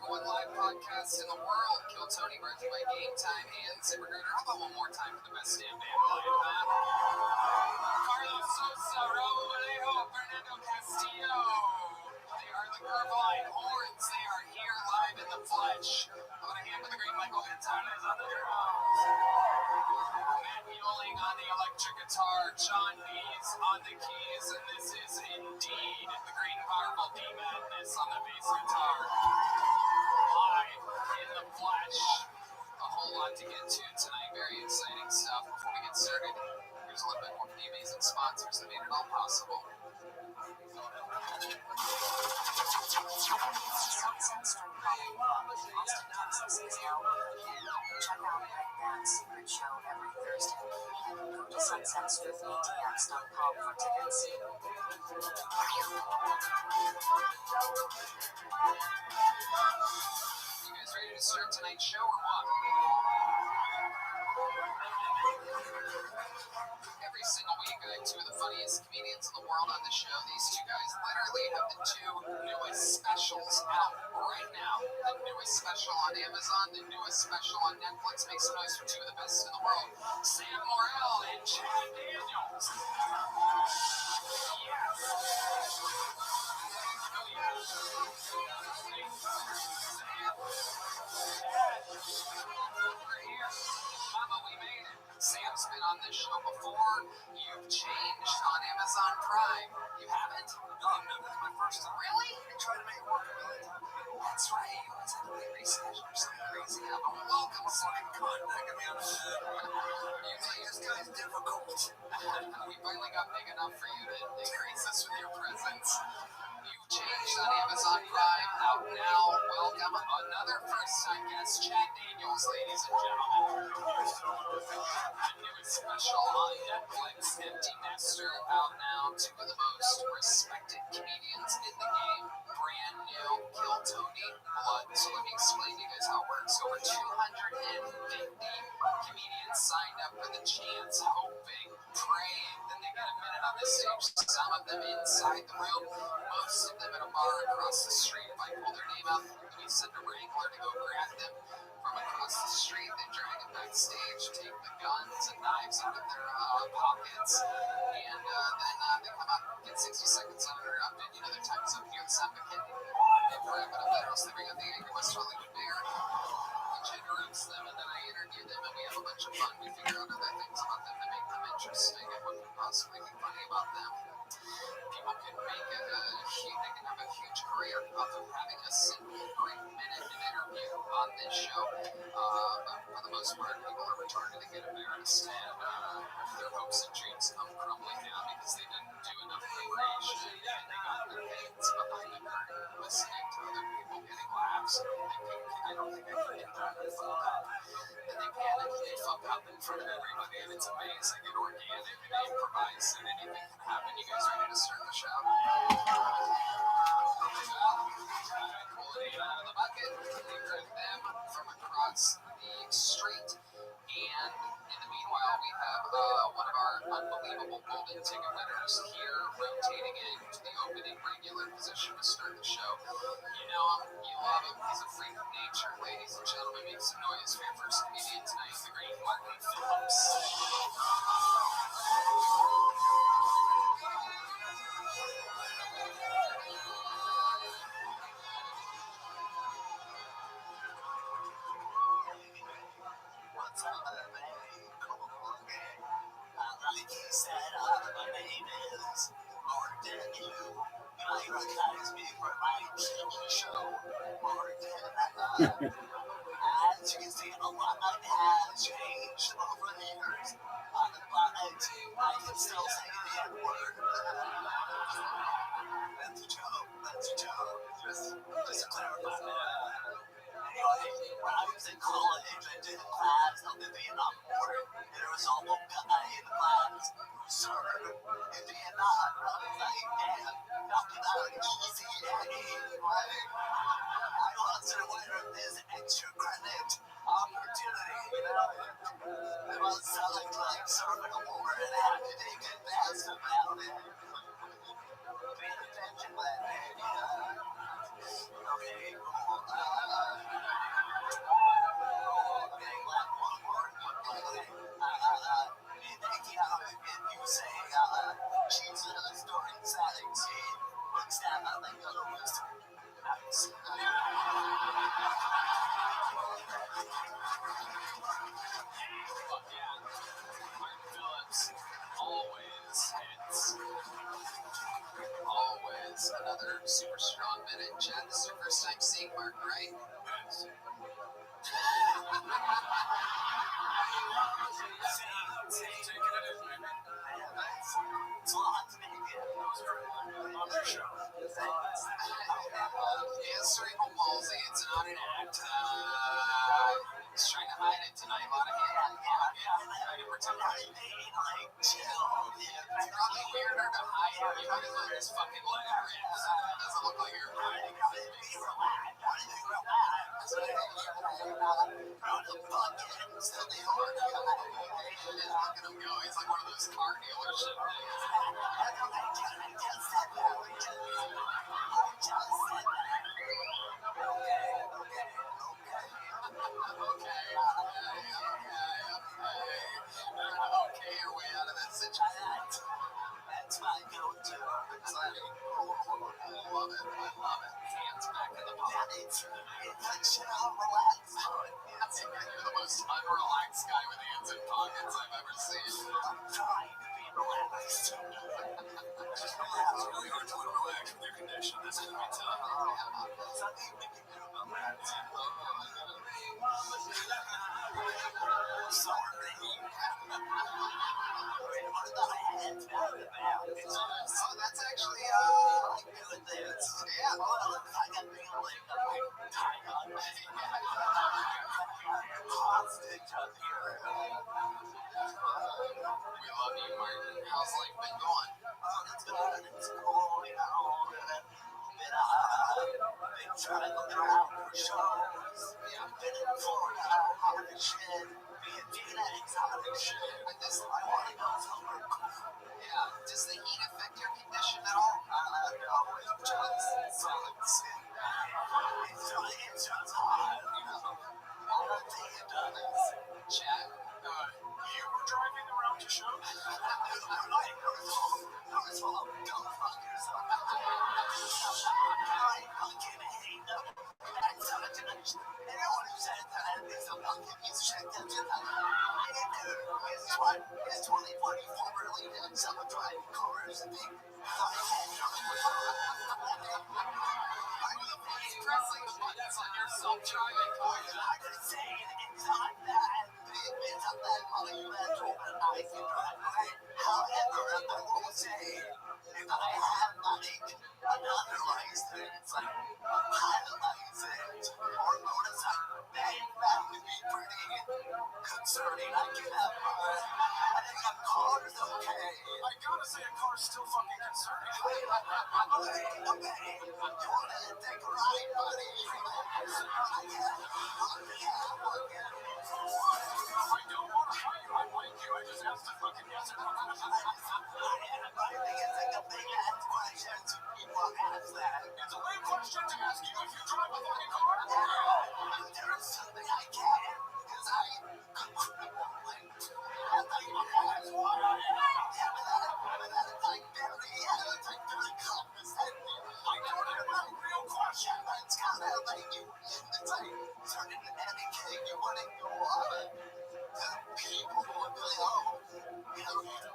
number one live podcast in the world. Kill Tony, brought to you by Game Time and ZipRecruiter. How about one more time for the best damn band alive, huh? Carlos Sosa, Raul Vallejo, Fernando Castillo. They are the Curvine Horns. They are here live in the flesh. I'm going to hand with the great Michael Gonzalez on the drums. Matt Mueling on the electric guitar. John Bees on the keys. And this is indeed the great and powerful D Madness on the bass guitar. Live in the flesh. A whole lot to get to tonight. Very exciting stuff. Before we get started, here's a little bit more from the amazing sponsors that made it all possible. Sunset Strip Club, Austin, Texas is now open. Check out Greg Band's secret show every Thursday. Go to sunsetstripatx.com for tickets. You guys ready to start tonight's show or what? Every single week, I have two of the funniest comedians in the world on the show. These two guys literally have the two newest specials out right now. The newest special on Amazon, the newest special on Netflix. Make some noise for two of the best in the world. Sam Morril and Chad Daniels. Yes. We're here. Mama, we made it. Sam's been on this show before. You've changed on Amazon Prime. You haven't? No, this is my first time. Really? I tried to make it work a million times. That's right. You always had to play reschedule or something crazy. Well, welcome, Fucking Sam. cunt, that got me on the shit. This guy's difficult. We finally got big enough for you to increase us with your presence. You've changed on Amazon Prime. Out now. Welcome another first-time guest, Chad Daniels, ladies and gentlemen. The newest special on Netflix, Empty Nester, out now. Two of the most respected comedians in the game. Brand new, Kill Tony, Blood. So let me explain to you guys how it works. Over 250 comedians signed up for the chance, hoping, praying that they get a minute on the stage. Some of them inside the room, most of them at a bar across the street. If I pull their name out, we send a wrangler to go grab them from across the street. They drag them backstage, take the guns and knives out of their pockets, and then they come out and get 60 seconds uninterrupted. You know, their time's up here. It's not McKinney. They wrap it up there, else they bring out the angry West Hollywood Bear, which interrupts them, and then I interview them, and we have a bunch of fun. We figure out other things about them to make them interesting and what could possibly be funny about them. People can make it they can have a huge career off of having a single great minute of interview on this show. But for the most part, people are retarded and get embarrassed, and their hopes and dreams come crumbling down because they didn't do enough preparation and they got their heads behind the curtain listening to other people getting laughs and thinking, I don't think I can get that and fuck up. And they panic and they fuck up in front of everybody, and it's amazing and organic and improvised and anything can happen. You guys ready to start the show? Pull it out of the bucket. They grab them from across the street. And in the meanwhile, we have one of our unbelievable golden ticket winners here rotating into the opening regular position to start the show. You know him, you love him, he's a freak of nature. Ladies and gentlemen, make some noise for your first comedian tonight, the great Martin Phillips. What's up, man? Come on, man. Like he said, my name is Martin. You might recognize me from my TV show, Martin. As you can see, a lot has changed over the years. I can still say the N-word. That's a joke. That's a joke. Just to clarify that. Anyway, when I was in college, I did a class on the Vietnam War. There was a little guy in the class who served in Vietnam. I was like, man, after that, easy, right? I wasn't aware of this extra credit opportunity, you know? It was like serving a war and I had to take advance about it. Paying attention, man. Okay, cool. Fuck yeah. Martin Phillips always hits. Always another super strong minute. Chad, this is your first time seeing Martin, right? Yes. He has cerebral palsy. It's not an act. He's trying to hide it tonight. A lot of hand on pocket. Trying to pretend it's probably weirder to hide it. You might as well just fucking let it rip. It doesn't look like you're hiding it. Look at him go. He's like one of those car dealership Okay, your way out of this situation. That's my go-to. I love it. Hands back in the pockets. You're the most unrelaxed guy with hands in pockets I've ever seen. I'm trying to be relaxed. It's really hard to relax with your condition. This is gonna be tough. Something we can do about that. Sorry. So that's actually good news. Yeah. I got me like tied on. Hostage up here. We love you, Martin. How's life been going? It's good. It's cool, you know. Been trying to look around for shows. Yeah, been in Florida, hot as shit. Being genetics, hot as shit. I want to go somewhere cool. Yeah, does the heat affect your condition at all? No, it just sucks. It's just hot, you know. I don't think it does. Chad, you were driving around to shows? I was full of go fuck yourself. I fucking hate them. Anyone who says that is a fucking piece of shit. It's 2024 really did self-driving cars and big pressing buttons on your self-driving car. I could say it's not that big, it's not that monumental, but I can drive it. However, I will say, if I have money, another license, like a pilot license, or a motorcycle, that would be pretty concerning. I can have one. I think a car's okay. I gotta say, a car's still fucking concerning. Okay. You wanna take a ride, buddy? I don't want to fight you. I like you. I just asked a fucking yes or no question. I think it's like a big ass question to people ask that. It's a weird question to ask you if you drive a fucking car. There is something I can, because I thought you asked what I that's like very cognizant. I don't have a real question, but it's kind of like you. It's like certain anything you want to go on. The people who are really old,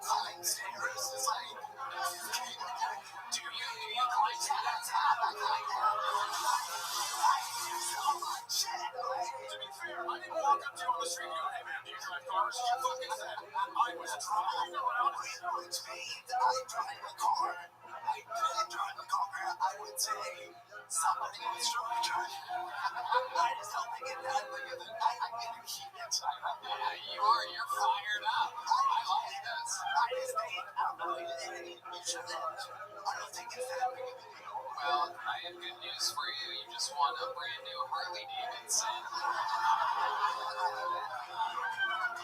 time stairs is like, do you like that? So much shit. To be fair, I didn't walk up to you on the street and go, hey man, do you drive cars? You fucking said, I was driving around. Which means I drive a car. I did drive a car. I would say somebody was driving. I just don't think it's that big of a I'm gonna keep it. You're fired up. I like this. I just think, I don't know, you shouldn't. I don't think it's that big of a deal. Well, I have good news for you. You just won a brand new Harley Davidson.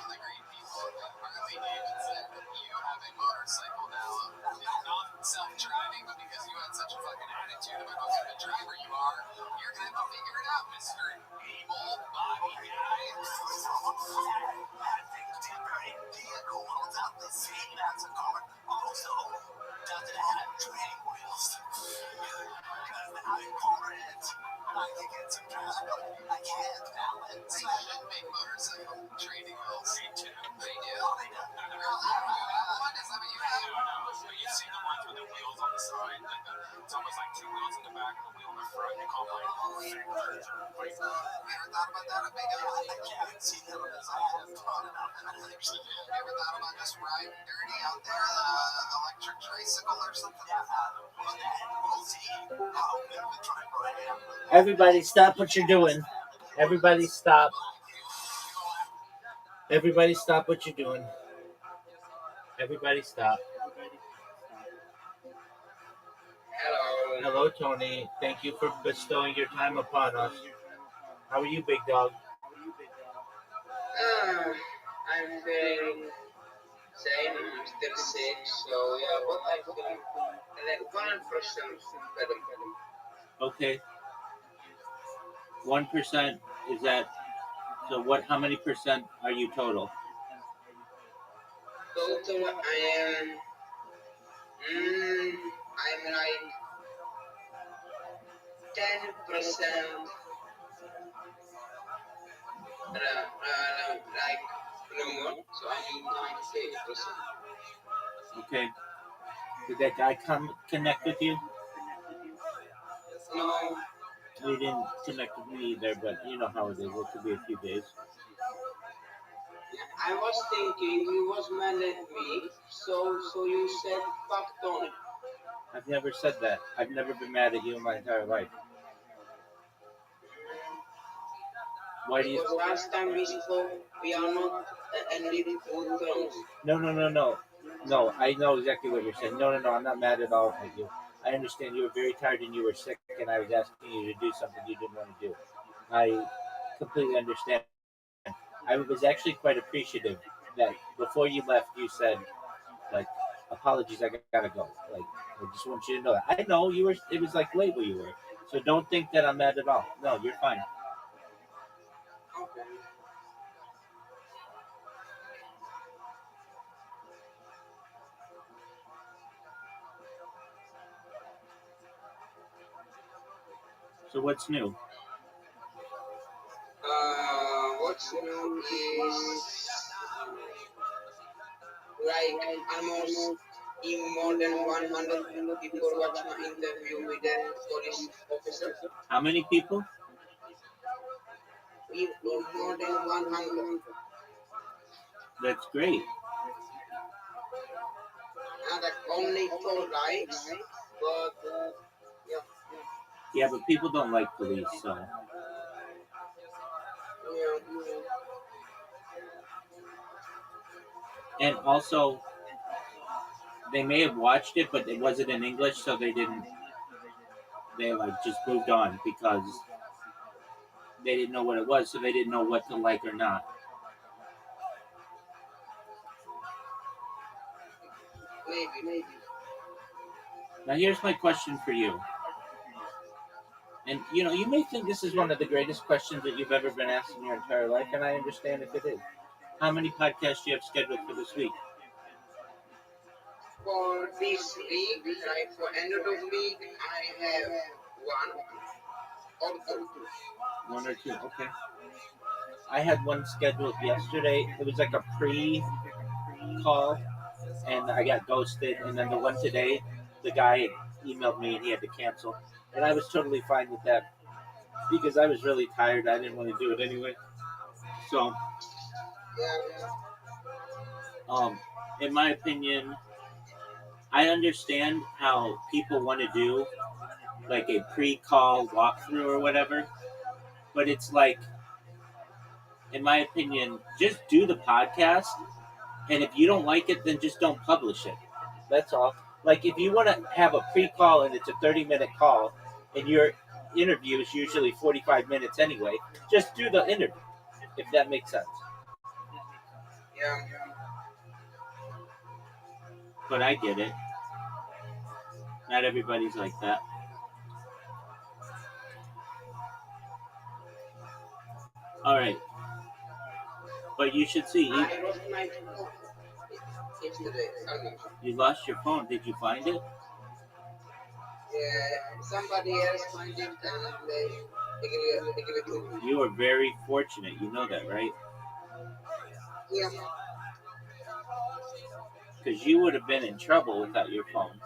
The great people at Harley Davidson, you have a motorcycle now. Not self-driving, but because you had such a fucking attitude about how good a driver you are, you're gonna have to figure it out, Mr. Able-bodied guy. That thing's temporary vehicle holds out the same as a car. Also, doesn't have training wheels. You for it. I think it's a drug I can't balance. They should make motorcycle training wheels. They do. They do? They do. What is that what you have? No. So you've seen the ones with the wheels on the side. It's almost like two wheels in the back and a wheel in the front. They call them like fenders or like you ever thought about that? I haven't seen them because I haven't thought about that. You ever thought about just riding dirty out there, electric tricycle or something? We'll see. I'll never try riding. Everybody stop what you're doing. Everybody stop. Everybody stop what you're doing. Everybody stop. Hello. Hello, Tony. Thank you for bestowing your time upon us. How are you, big dog? I'm feeling same. I'm still sick, so yeah, but I feel like 1% better. Okay. 1% is that? So what? How many percent are you total? Total, I'm like 10%. Like normal, so I need 98%. Okay. Did that guy connect with you? No, He didn't connect with me either, but you know how it is. It could be a few days. I was thinking you was mad at me, so you said fuck Tony. I've never said that. I've never been mad at you in my entire life. Why do you? Because last time we spoke, we are not ended good terms. No. No, I know exactly what you're saying. No, I'm not mad at all at you. I understand you were very tired and you were sick, and I was asking you to do something you didn't want to do. I completely understand. I was actually quite appreciative that before you left, you said, like, apologies, I gotta go. Like, I just want you to know that. I know you were. It was like late where you were, so don't think that I'm mad at all. No, you're fine. Okay. So what's new? What's new is like almost more than 100 people watch my interview with the police officer. How many people? More than 100. That's great. And like only 4 likes, but yeah. Yeah, but people don't like police, so. And also, they may have watched it, but it wasn't in English, so they didn't. They like just moved on because they didn't know what it was, so they didn't know what to like or not. Maybe. Now, here's my question for you. And you may think this is one of the greatest questions that you've ever been asked in your entire life, and I understand if it is. How many podcasts do you have scheduled for this week? For this week, like for end of the week, I have 1 or 2. 1 or 2, okay. I had one scheduled yesterday. It was like a pre-call, and I got ghosted. And then the one today, the guy emailed me and he had to cancel. And I was totally fine with that because I was really tired. I didn't want to do it anyway. So, in my opinion, I understand how people want to do like a pre-call walkthrough or whatever, but it's like, in my opinion, just do the podcast, and if you don't like it, then just don't publish it. That's all. Like, if you want to have a pre-call and it's a 30-minute call, and your interview is usually 45 minutes anyway, just do the interview, if that makes sense. Yeah. But I get it. Not everybody's like that. All right. But you should see. I lost my phone yesterday. You lost your phone. Did you find it? somebody else find it and they give it to me. You are very fortunate. You know that, right? Yeah, Because you would have been in trouble without your phone.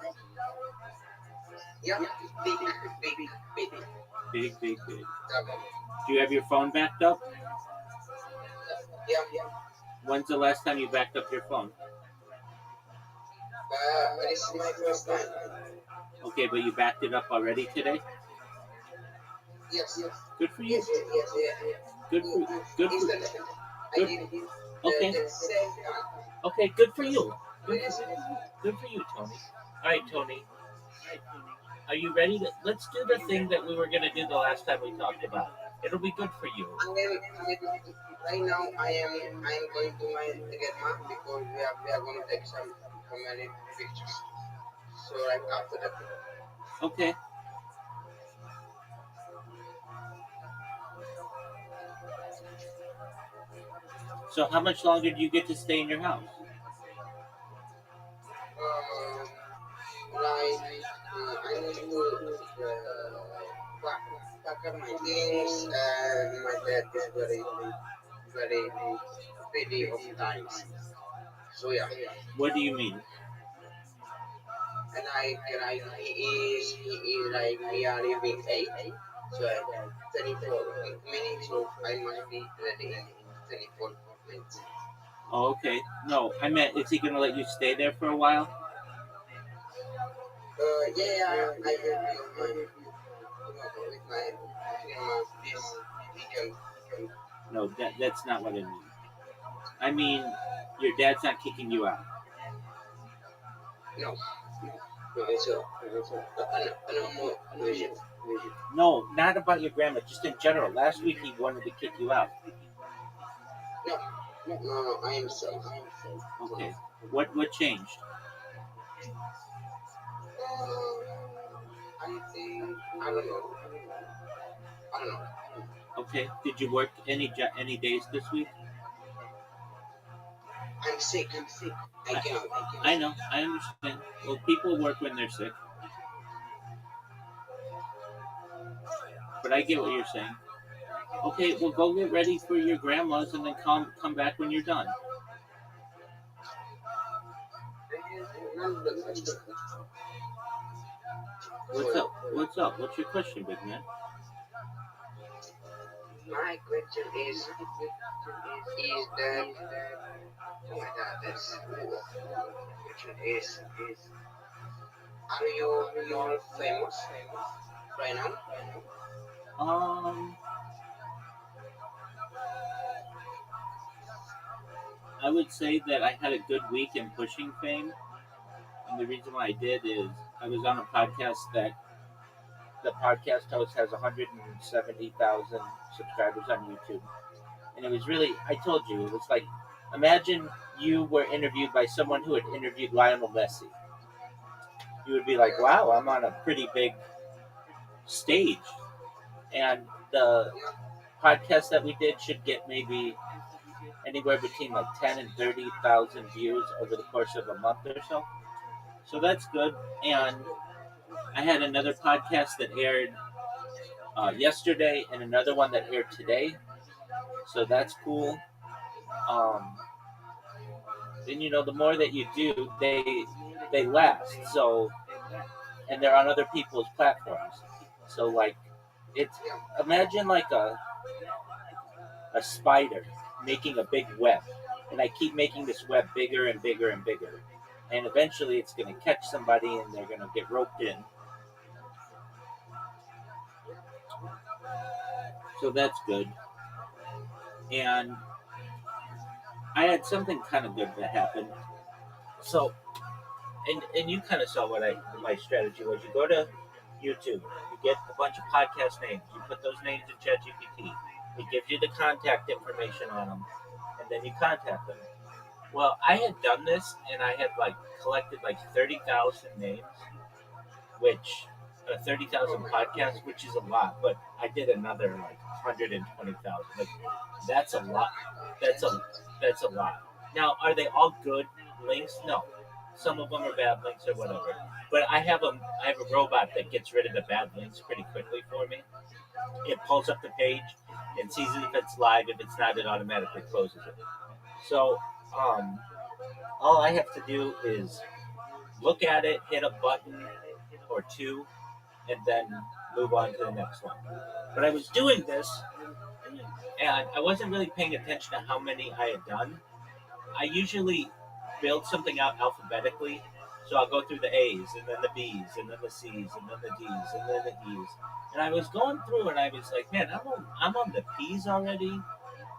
yeah, big Big, big, big. trouble. Do you have your phone backed up? Yeah, When's the last time you backed up your phone? this is my first time. Okay, but you backed it up already today? Yes, Good for you. yes. Good for good for I did Okay. the same time. Okay, good for you. Yes. Good for you, Tony. All right, Tony. Are you ready? Let's do the thing that we were gonna do the last time we talked about. It'll be good for you. And then right now I am going to my grandma because we are going to take some many pictures. So right after that, Okay. So how much longer do you get to stay in your house? like I need to pack up my things, and my dad is very busy of times. So yeah, What do you mean? and he is like we are leaving 8, so 24 minutes, so I must be ready in 24 minutes. Oh, okay. No, I meant, is he gonna let you stay there for a while? Yeah, I will be with my this weekend. No, that's not what I mean. I mean, your dad's not kicking you out. No, it's no more vision. No, not about your grandma. Just in general. Last week he wanted to kick you out. No, I am safe. Okay. What changed? I think I don't know. Okay. Did you work any days this week? I'm sick. I cannot. I know. I understand. Well, people work when they're sick. But I get what you're saying. Okay, well, go get ready for your grandma's and then come back when you're done. What's up? What's up? What's your question, big man? My question is that oh my god, that's question is are you more famous right now? I would say that I had a good week in pushing fame, and the reason why I did is I was on a podcast that the podcast host has 170,000 subscribers on YouTube, and it was really, I told you, it was like, imagine you were interviewed by someone who had interviewed Lionel Messi. You would be like, wow, I'm on a pretty big stage, and the podcast that we did should get maybe anywhere between like 10 and 30,000 views over the course of a month or so. So that's good. And I had another podcast that aired yesterday and another one that aired today. So that's cool. And you know, the more that you do, they last. So, and they're on other people's platforms. So like, it's, imagine like a spider making a big web, and I keep making this web bigger and bigger and bigger, and eventually it's going to catch somebody and they're going to get roped in. So that's good. And I had something kind of good that happened. So, and you kind of saw what my strategy was. You go to YouTube, you get a bunch of podcast names, you put those names in ChatGPT. It gives you the contact information on them, and then you contact them. Well, I had done this, and I had like collected like 30,000 names, which 30,000 podcasts, which is a lot. But I did another like 120,000. Like that's a lot. That's a lot. Now, are they all good links? No. some of them are bad links or whatever. But I have a robot that gets rid of the bad links pretty quickly for me. It pulls up the page and sees if it's live. If it's not, it automatically closes it. So all I have to do is look at it, hit a button or two, and then move on to the next one. But I was doing this, and I wasn't really paying attention to how many I had done. I usually build something out alphabetically, so I'll go through the A's, and then the B's, and then the C's, and then the D's, and then the E's. And I was going through, and I was like, man, I'm on the P's already,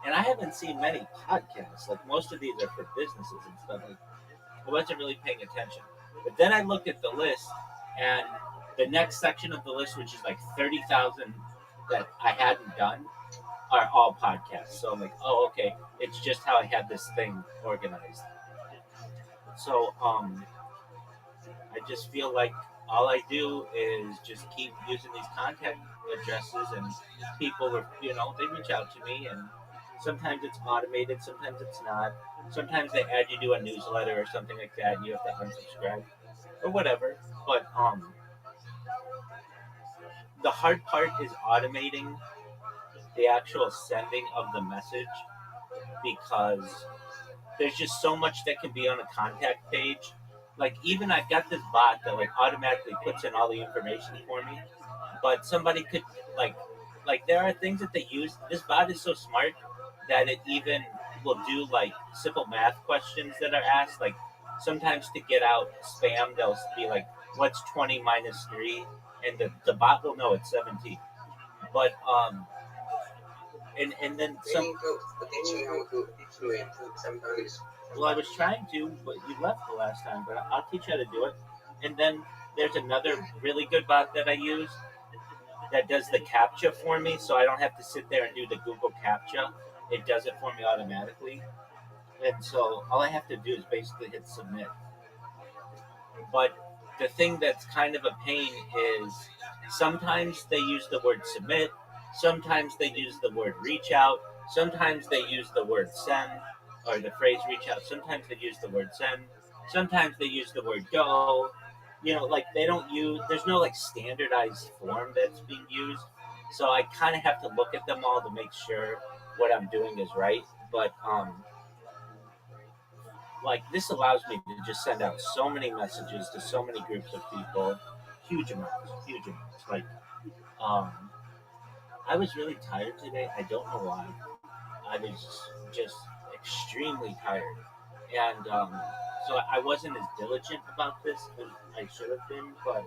and I haven't seen many podcasts. Like, most of these are for businesses and stuff. Like, I wasn't really paying attention. But then I looked at the list, and the next section of the list, which is like 30,000 that I hadn't done, are all podcasts. So I'm like, oh, okay. It's just how I had this thing organized. So I just feel like all I do is just keep using these contact addresses, and people, you know, they reach out to me, and sometimes it's automated, sometimes it's not. Sometimes they add you to a newsletter or something like that, and you have to unsubscribe or whatever. But the hard part is automating the actual sending of the message, because there's just so much that can be on a contact page. Like, even I've got this bot that like automatically puts in all the information for me, but somebody could like there are things that they use. This bot is so smart that it even will do like simple math questions that are asked. Like, sometimes to get out spam, they'll be like, what's 20 minus 3? And the bot will know it's 17. But and then some. Well, I was trying to, but you left the last time. But I'll teach you how to do it. And then there's another really good bot that I use that does the CAPTCHA for me, so I don't have to sit there and do the Google CAPTCHA. It does it for me automatically. And so all I have to do is basically hit submit. But the thing that's kind of a pain is sometimes they use the word submit, sometimes they use the word reach out, sometimes they use the word send, or the phrase reach out, sometimes they use the word send, sometimes they use the word go. You know, like, they don't use, there's no like standardized form that's being used. So I kind of have to look at them all to make sure what I'm doing is right. But like, this allows me to just send out so many messages to so many groups of people, huge amounts. Like, I was really tired today. I don't know why. I was just extremely tired, and so I wasn't as diligent about this as I should have been. But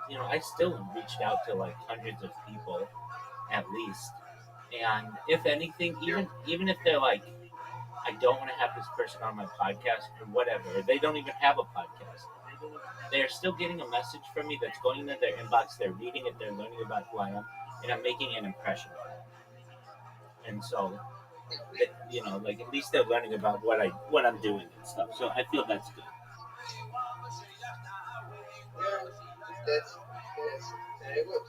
you know, I still reached out to like hundreds of people at least, and if anything, even if they're like, I don't want to have this person on my podcast or whatever, or they don't even have a podcast, they're still getting a message from me that's going into their inbox. They're reading it. They're learning about who I am, and I'm making an impression. And so, you know, like, at least they're learning about what I'm doing and stuff. So I feel that's good. Yeah, that's very good.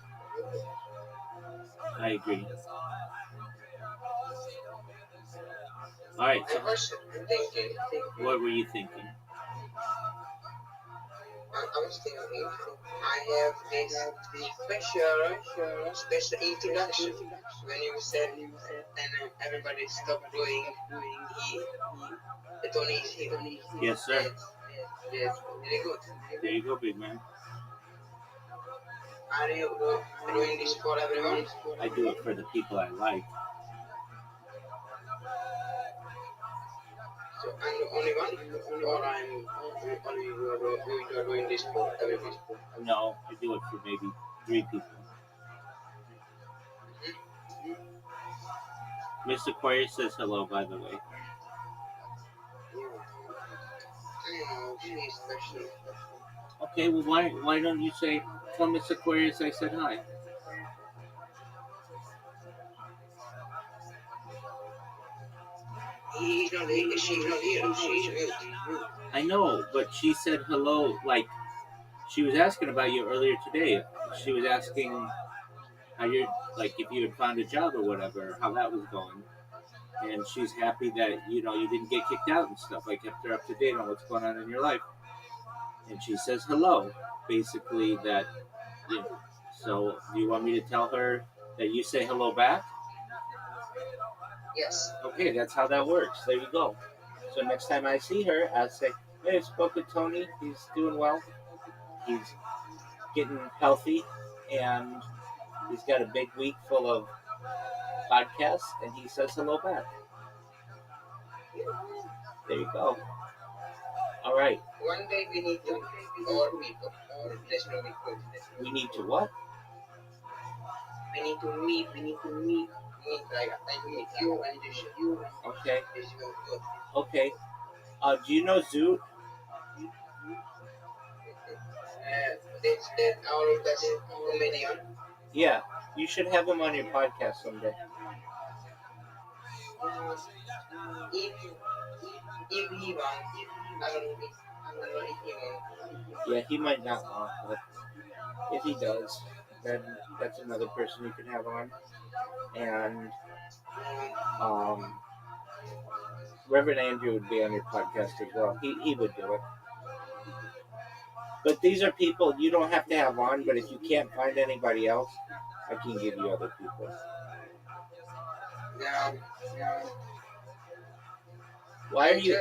I agree. All right. So I was thinking. what were you thinking? I was thinking. I have this special introduction when you said, and everybody stopped doing the Tony's here. Yes, sir. Yes, very good. There you go, big man. Are you doing this for everyone? I do it for the people I like. So I'm the only one, or you are doing this for everyone? No, I do it for maybe 3 people. Miss Aquarius says hello, by the way. I know, she's special. Okay, well, why don't you tell Miss Aquarius I said hi? She's not here. She's mute. I know, but she said hello, like, she was asking about you earlier today. She was asking how you're, like, if you had found a job or whatever, how that was going. and she's happy that you didn't get kicked out and stuff. I kept her up to date on what's going on in your life, and she says hello, basically that. So, do you want me to tell her that you say hello back? Yes. Okay, that's how that works. There you go. So next time I see her, I'll say, "Hey, I spoke with Tony. He's doing well. He's getting healthy, and he's got a big week full of podcasts, and he says hello back." There you go. All right. One day we need to, or people, or let's not record. We need to what? We need to meet, like I meet you and you. Okay. This will good. Okay. Do you know Zoot? That's that our best comedian. Yeah. You should have him on your podcast someday. If he wants, I don't know if he wants. Yeah, he might not want, but if he does, then that's another person you can have on. And Reverend Andrew would be on your podcast as well. He would do it. But these are people you don't have to have on, but if you can't find anybody else, I can give you other people. Yeah. Why are you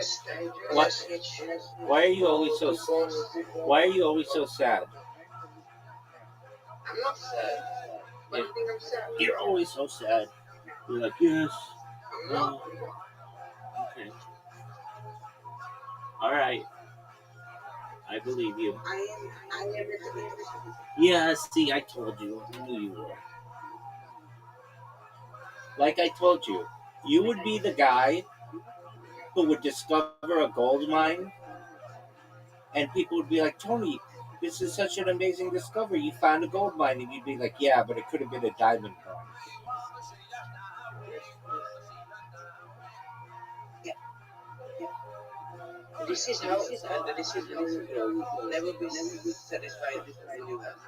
Why are you always so sad? I'm not sad. But you think I'm sad? You're always so sad. You're like, yes. I'm not. Okay. All right. I believe you. I am. Yeah, see, I told you. I knew you were. Like I told you, you would be the guy who would discover a gold mine, and people would be like, Tony, this is such an amazing discovery. You found a gold mine, and you'd be like, yeah, but it could have been a diamond mine. This is how you grow. Never be satisfied when you have.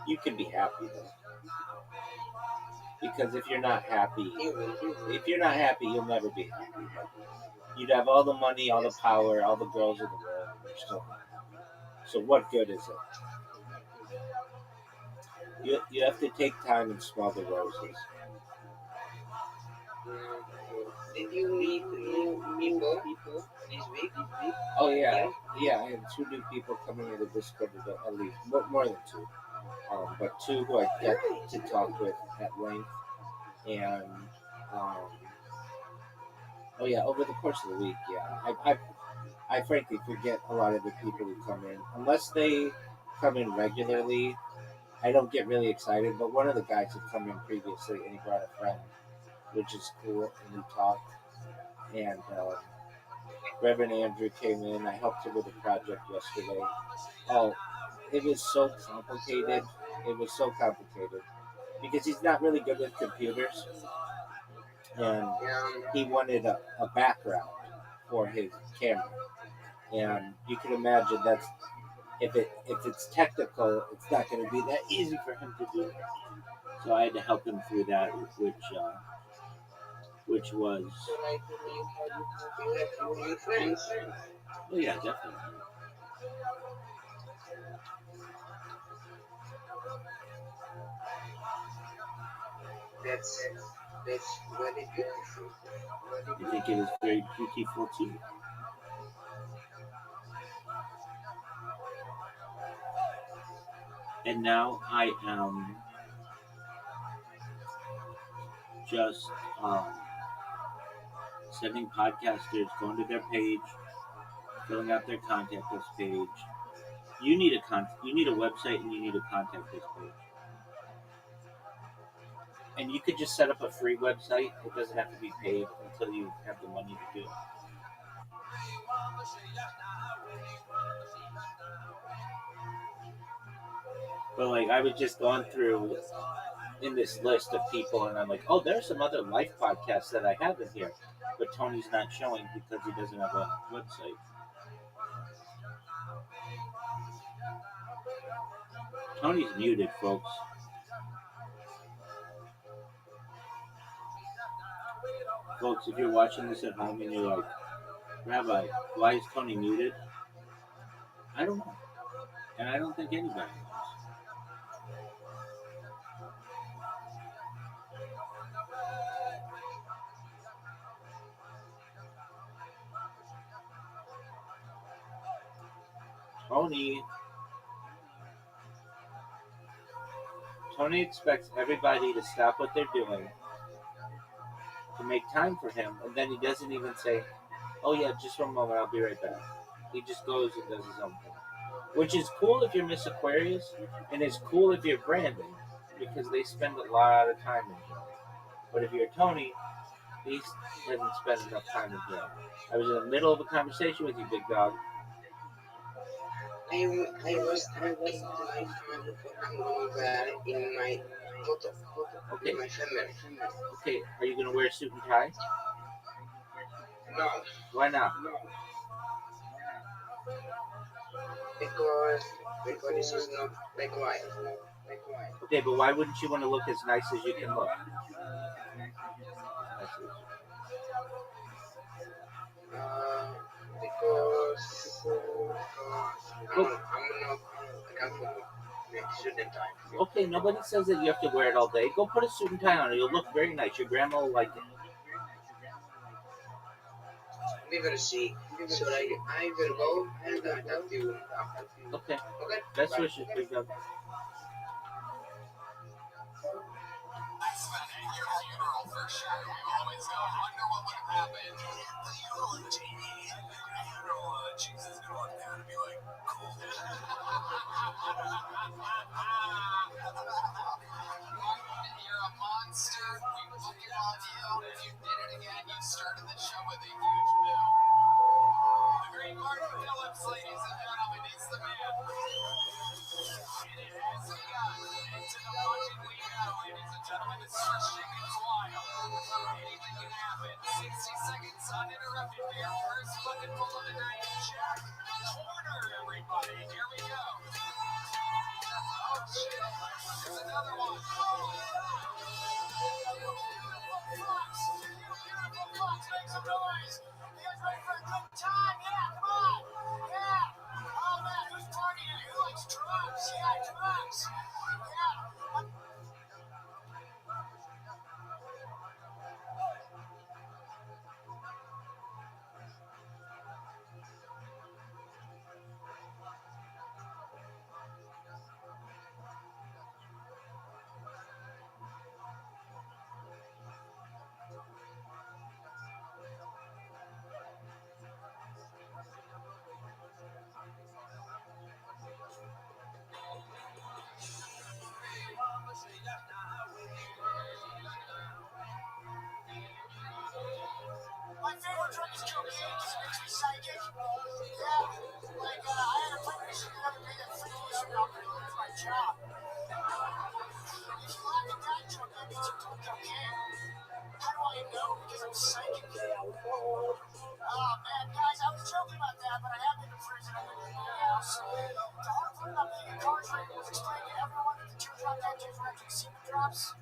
You can be happy though, because if you're not happy, you'll never be happy. You'd have all the money, all the power, all the girls in the world, and you're still not happy. So what good is it? You have to take time and smell the roses. Did you meet new people this week? Oh yeah. I had 2 new people coming into Discord at least, more than 2. But 2 who I got to talk with at length, and over the course of the week, I frankly forget a lot of the people who come in, unless they come in regularly. I don't get really excited, but one of the guys had come in previously, and he brought a friend, which is cool, and we talked. And Reverend Andrew came in. I helped him with a project yesterday. Oh, it was so complicated. Because he's not really good with computers, and he wanted a background for his camera. And you can imagine that's if it's technical, it's not going to be that easy for him to do. So I had to help him through that, which was. So like you have new friends. Oh yeah, definitely. That's very beautiful. I think it is very beautiful too. And now I am just sending podcasters, going to their page, filling out their contact us page. You need a website, and you need a contact us page. And you could just set up a free website. It doesn't have to be paid until you have the money to do it. But like, I was just going through in this list of people, and I'm like, oh, there's some other life podcasts that I have in here, but Tony's not showing because he doesn't have a website. Tony's muted, folks. Folks, if you're watching this at home and you're like, Rabbi, why is Tony muted? I don't know. And I don't think anybody knows. Tony expects everybody to stop what they're doing to make time for him, and then he doesn't even say, oh yeah, just one moment, I'll be right back. He just goes and does his own thing. Which is cool if you're Miss Aquarius, and it's cool if you're Brandon, because they spend a lot of time in here. But if you're Tony, he doesn't spend enough time in here. I was in the middle of a conversation with you, big dog. I was talking to my family in my photo Okay. with my family. Okay, are you gonna wear a suit and tie? No, Why not? because this is not required. Okay, but why wouldn't you want to look as nice as you can look? Because I'm not comfortable with suit and tie. Okay, nobody says that you have to wear it all day. Go put a suit and tie on. You'll look very nice. Your grandma will like it. We're gonna see. So I will go and talk to you after. Okay. Okay. Best wishes, big dog. I spent at your funeral for sure. You always go, I wonder what would have happened. The eulogy. Jesus gonna look down and be like, cool. You're a monster. We fucking love you. If you did it again, you started the show with a huge bill. The great Martin Phillips, ladies and gentlemen, he's the man. And it has begun. Into the fucking we go, ladies and gentlemen. It's first chickens wild. Anything can happen. 60 seconds uninterrupted for your first fucking pull of the night. Jack Corner, everybody. Here we go. Oh shit. There's another one. Fox, you beautiful Fox, make some noise. You guys ready for a good time? Yeah, come on. Yeah. Oh man, who's partying? Who likes drugs? Yeah, drugs. Yeah. My favorite drug is cocaine because it makes me psychic. Yeah, like I had a premonition the other day that 50 years from now I'm going to lose my job. If you laugh at that joke, that means you're doing cocaine. How do I know? Because I'm psychic. Oh man, guys, I was joking about that, but I have been to prison and been in the house. The hard part about being incarcerated was explaining to everyone that the teardrop tattoos were actually semen drops.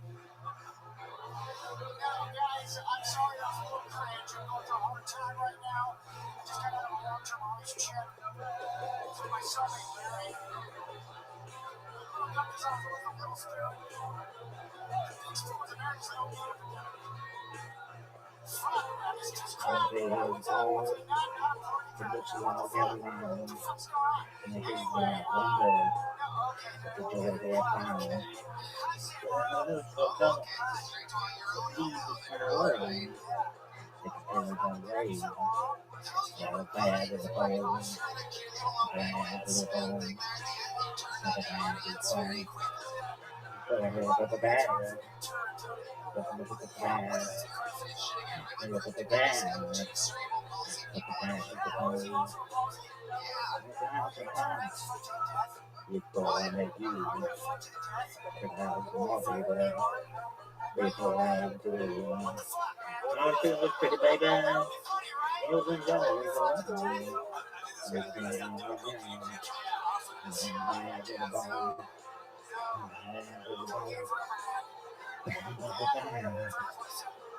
No, guys, I'm sorry I was a little cringe. I'm going through a hard time right now. I just got out of a long-term relationship with my soulmate, Larry. Cut this off with a little spoon. The big spoon was America's little beautiful. Fuck, man, this just crap. What's up? What's it not? Not a party crowd. What the fuck? What the fuck's going on? Anyway, no, okay. I see it, bro. Okay, straight to your own home there, alright. Pretty baby.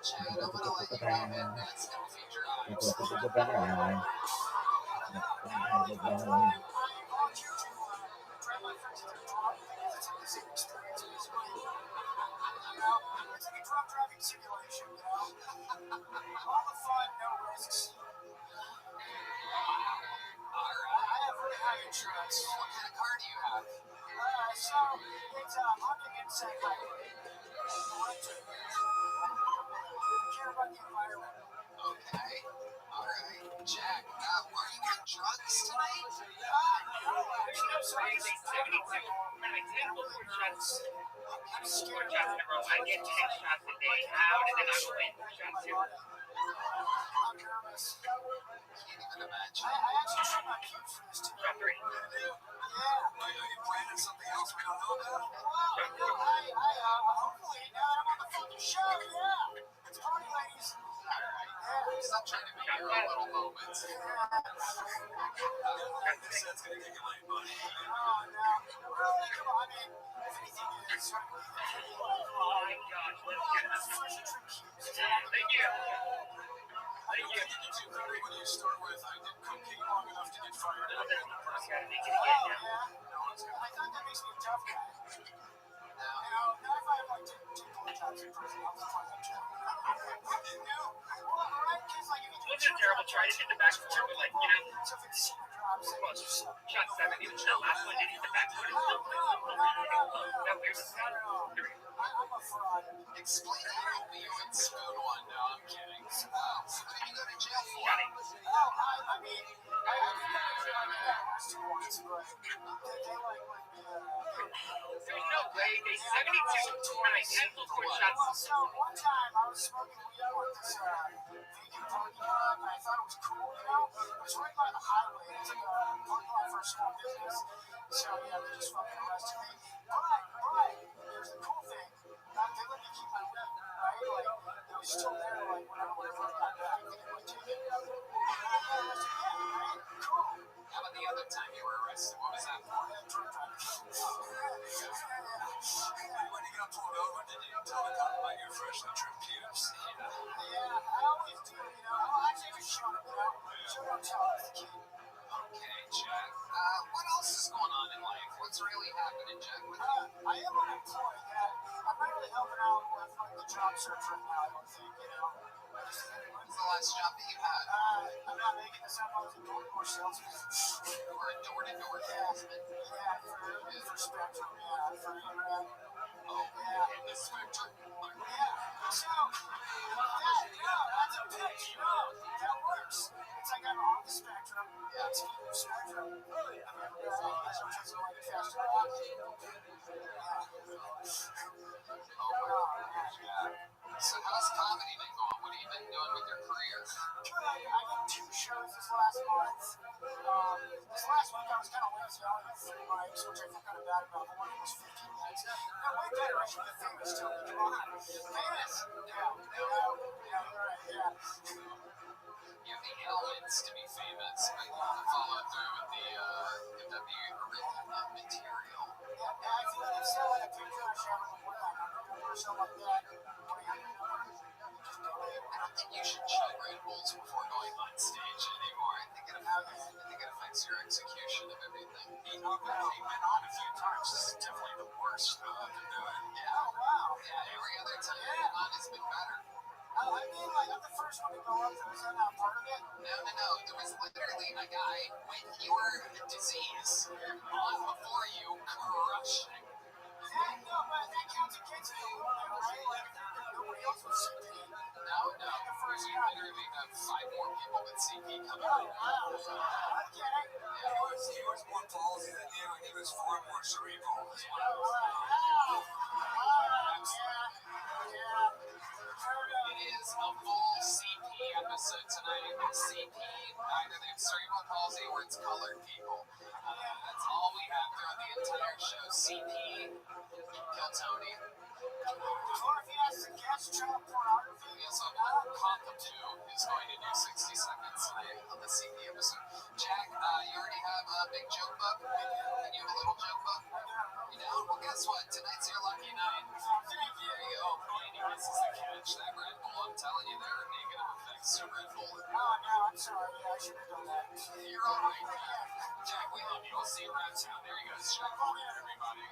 Chad, I'm gonna let you go in. It's gonna feature Ives. It's like a drunk driving simulation, you know? All the fun, no risks. Alright. I have really high insurance. What kind of car do you have? So it's a Honda Insight Hybrid. I care about the environment. Okay. Alright. Jack, were you getting drugs tonight? No, actually, I'm sorry. They 72. When I 10 full court shots, I'm 4 scared. shots in a row. I get 10 shots a day. How did I not win shot 2? I'm nervous. Can't even imagine. I actually tried my cubes for this too. Shot 3. Yeah. Are you planning something else we don't know about? Well, hopefully, now that I'm on the fucking show, yeah. It's party, ladies. Alright. Stop trying to make your own little moments. This set's gonna get you late, buddy. Oh, no. Really? Come on, I mean, if anything is, Oh my gosh, let's get this. Thank you. I don't think you too hungry when you start with, I did cocaine long enough to get fired. Little bit more. I gotta make it again now. No one's gonna. I thought that makes me a tough guy. Now, Not if I have like two blowjobs in prison. I'll just find that shit. Well, right? Because like if you do Wasn't a terrible try. Just hit the back foot, but like, you know, so if it's secret drops, then well, it's just shot 7. Even that last one did hit the back foot. It's still that weird. Here we go. I'm a fraud. explain the opioid spoon one. No, I'm kidding. What did you go to jail for? Got it. I mean, I did that last 2 months, but they like There's no way. They 72 when I 10 full court shots. Well, so one time I was smoking weed at this vegan parking lot, and I thought it was cool, you know? It was right by the highway. It's like a parking lot for a small business. So, yeah, they just fucking arrested me. But, here's the cool thing. They let me keep my whip, right? Like, it was still there, like, whenever I got back, they didn't like take it. Right? Cool. How about the other time you were arrested? What was that for? Drunk driving. When you got pulled over, did you tell the cop about your freshly trimmed pubes? Yeah, I always do, you know. Well, actually, I just showed him, you know. Show don't tell, it's the key. Okay, Jack. What else is going on in life? What's really happening, Jack, with you? I am unemployed, yeah. I'm not really helping out with like the job search right now, I don't think, you know. When's the last job that you had? I'm not making this up. I was a door-to-door salesman. You were a door-to-door Yeah, salesman? for Spectrum, yeah, for internet. Oh, Yeah. in the Spectrum. Yeah, so, that's a pitch, you know, that works. It's like I'm on the Spectrum, it's the Spectrum. So how's comedy been going? What have you been doing with your career? I did 2 shows this last month. This last week I was kind of lazy. I only had 3 mics, which I feel kind of bad about. The one was 15 minutes. No, way better. I should get famous too. Come on. Famous? Yeah, you're right, yeah. You have the elements to be famous, but you have to follow through with the original material. Yeah, I feel like it's still like a picture I should have with one or something like that. I don't think you should chug Red Bulls before going on stage anymore. I think it affects your execution of everything. You've been on a few times. This is definitely the worst to do it. Yeah. Oh, wow. Yeah, every other time you've been on has been better. I mean, like, I'm the first one to go up there. Is that not part of it? No. There was literally a guy with your disease on before you crushing. Yeah, no, but that counts against you, right? Like, nobody else was CP. No. You literally have 5 more people with CP coming out. Wow. Okay. He was more ballsy than you, and he was far more cerebral as well. It is a full CP episode tonight. CP, either they have cerebral palsy or it's colored people. That's all we have throughout throughout the entire show. CP, Kill Tony. Or if he has to catch child pornography, Yeah, so Cockapoo is going to do 60 seconds today on the CP episode. Jack, you already have a big joke book? And you have a little joke book? You know? Well, guess what? Tonight's your lucky night. There you go. Brady misses the catch. That Red Bull, I'm telling you, there are negative effects to Red Bull. oh no, I'm sorry. Yeah, I should have done that. You're all right, man. Jack, we love you. We'll see you around town. There he goes. Jack, come here, everybody.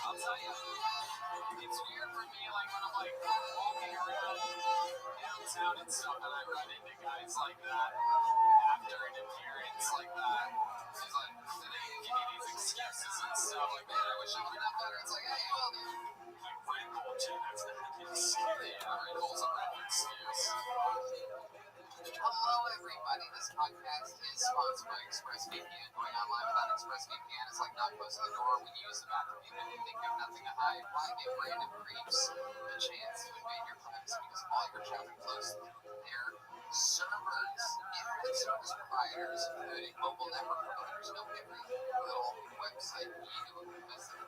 I'll tell you, it's weird for me, like, when I'm, like, walking around downtown and stuff, and I run into guys like that after an appearance like that. It's like, they give me these excuses and stuff, like, man, I wish I would have done better. It's like, hey, well, dude, Red Bull, Jim, that's not an excuse. Yeah, Red Bull's a real excuse. Hello, everybody. This podcast is sponsored by ExpressVPN. Going online without ExpressVPN is like not close to the door when you use the bathroom. Even if you think you have nothing to hide, why give random creeps a chance to invade your privacy? Because all your traffic flows through their servers. Internet service providers, including mobile network providers, know every little website you visit.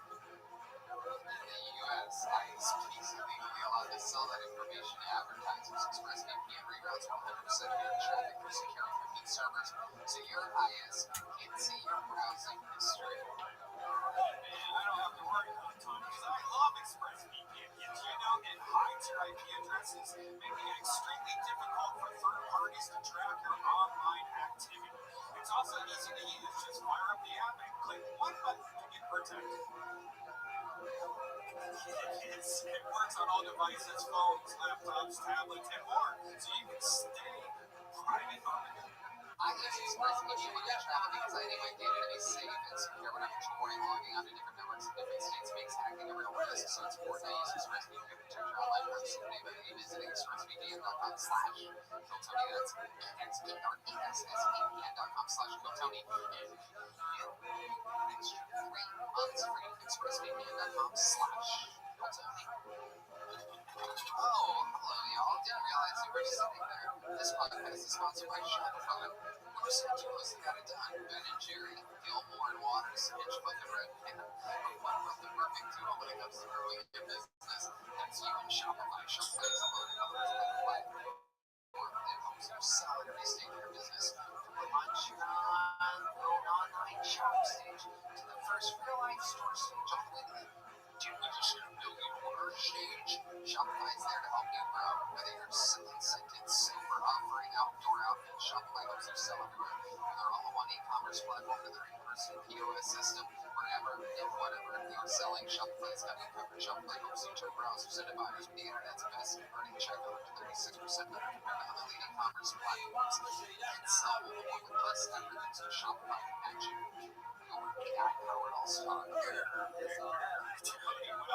In the U.S., ISPs are legally allowed to sell that information to advertisers. ExpressVPN reroutes 100% of your traffic through secure encrypted servers, so your ISP can't see your browsing history. Man, I don't have to worry about it, Tom, because I love ExpressVPN. Gives you know it hides your IP addresses, making it extremely difficult for third parties to track your online activity. It's also easy to use. Just fire up the app and click one button to get protected. It works on all devices, phones, laptops, tablets, and more, so you can stay private on it. I use ExpressVPN when I travel because I need my data to be safe and secure when I'm exploring, logging onto different networks in different states makes hacking a real risk, so it's important to use ExpressVPN to protect your online privacy by visiting expressvpn.com/KillTony. That's EXPRESSVPN.com/KillTony. And you an extra 3 months free. ExpressVPN.com/KillTony. Oh, hello, y'all. Didn't realize you were sitting there. This podcast is sponsored by Shopify. We're so close to got it done. Ben and Jerry, Gilmore and Waters, Hitch fucking Red Man. But what about the perfect duo when it comes to growing your business? That's you and Shopify. Shopify is a loaded platform that helps you sell and restate your business. From the launch your online shop stage to the first real life store stage all the way to the building order stage. Shopify is there to help you grow. Whether you're selling scented silver, offering outdoor outfits, Shopify helps you sell everywhere. From their all-in-one e-commerce platform to their in-person POS system, wherever and whatever you're selling, Shopify's got you covered. Shopify helps you turn browsers into buyers with the internet's best converting checkout to 36% better compared to other leading commerce platforms. And sell more with less effort thanks to Shopify Magic. Your AI-powered all-star. What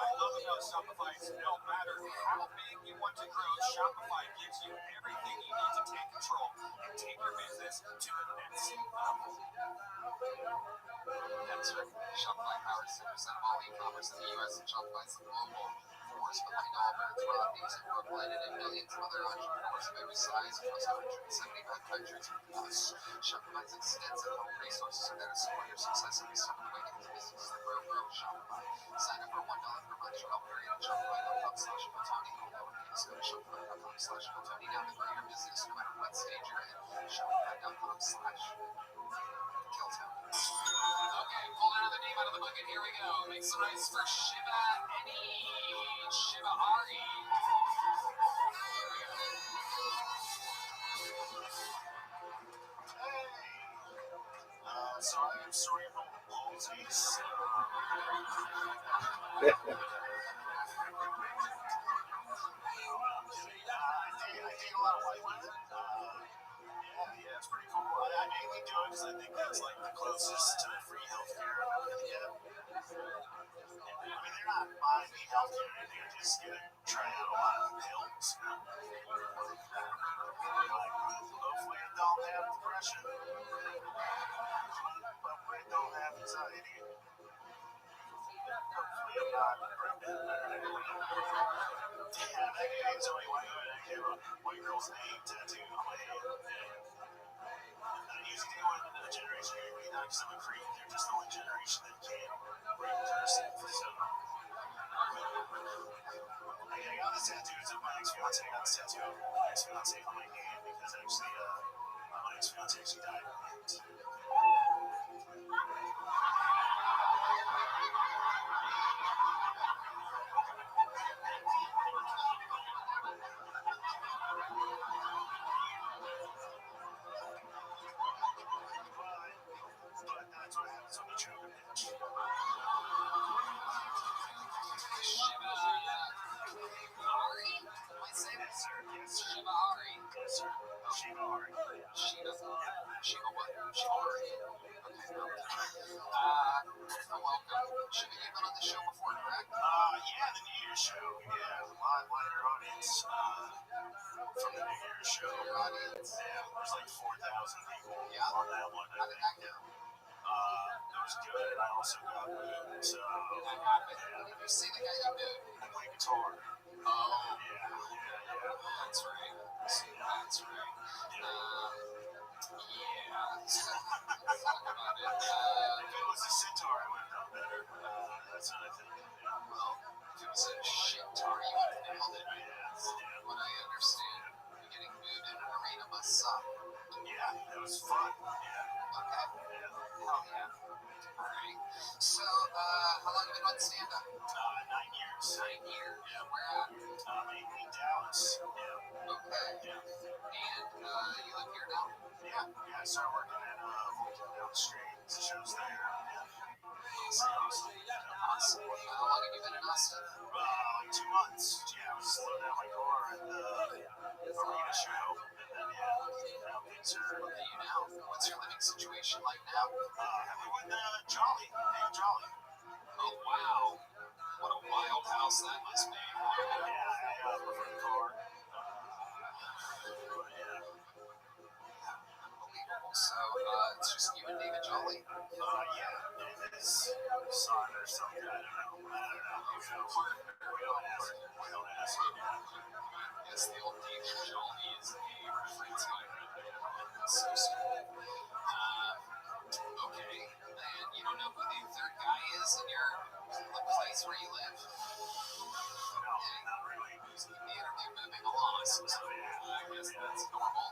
I love about Shopify is no matter how big you want to grow, Shopify gives you everything you need to take control and take your business to the next level. That's right. Shopify powers 6% of all e-commerce in the U.S. and Shopify is the global force behind all of its products and we're blended in millions of other entrepreneurs of every size across 175 countries. Plus, Shopify's extensive help resources are there to support your success every step of the way. Because businesses that grow Shopify. Sign up for $1 per month trial period at Shopify.com/Killtony. Just go to Shopify.com/Killtony now to grow your business no matter what stage you're in. Shopify.com/Killtony. Okay, pull another name out of the bucket. Here we go. Make some noise for Shiba Eni. Shiba Ari. So I have cerebral palsy. I take a lot of white women. Yeah, it's pretty cool. I mainly do it because I think that's like the closest to free healthcare I'm ever gonna get. I mean, they're not buying me healthcare or anything. I just get to try out a lot of pills. Hopefully, I don't have depression. Hopefully, I don't have anxiety. Hopefully, I'm not pregnant. Yeah, that's the only way I have a white girl's name tattooed on my hand. I use crazy deal with the generation you read, not because I'm a creep, they're just the one generation that can't read cursive. So, I got this tattoo of my ex-fiance. I got this tattoo of my ex-fiance on my hand because actually, my ex-fiance actually died. But that's what happens when you choke a bitch. Shibari? Am I saying Yes, it? sir. Yes, sir. Shibari. Yes, sir. Shibari. Shiba. Shiba what? Shibari. Okay. Welcome. Shiba, you've been on the show before, correct? Yeah, the New Year's show. Yeah, live audience. From the New Year's show. Your audience. Yeah, there's like 4,000 people Yeah. on that one. How did that go? It was good. I also got moved. So, That happened. Did you see the guy you moved? I play guitar. Oh, Yeah. that's right. That's right. Yeah. Let's talk about it. If it was a sitar, I would have done better. That's what I think. Yeah. Well, if it was a shit tar, you would have nailed it. Yeah. What I understand, getting moved in an arena must suck. Yeah, it was fun. Yeah. Okay. Yeah. Hell yeah. Alright. So, how long have you been on stand-up? 9 years. 9 years. Yeah. Where at? Mainly Dallas. Yeah. Okay. Yeah. And, you live here now? Yeah. I started working at down the street. Shows there. Awesome. Awesome. How long have you been in Austin? Like 2 months. Yeah, I was slowing down my car at the arena show. And then, now things are. What do you now? What's your living situation like now? With Jolly. Named Jolly. Oh, wow. What a wild house that must be. Yeah, I prefer the car. Yeah. Unbelievable. So, it's just you and David Jolly? Yeah, it is son or something. I don't know. We don't ask. Yes, the old David Jolly is a reference line. So sweet. Okay. And you don't know who the third guy is in the place where you live? No, not really. They're moving along. So, I guess that's normal.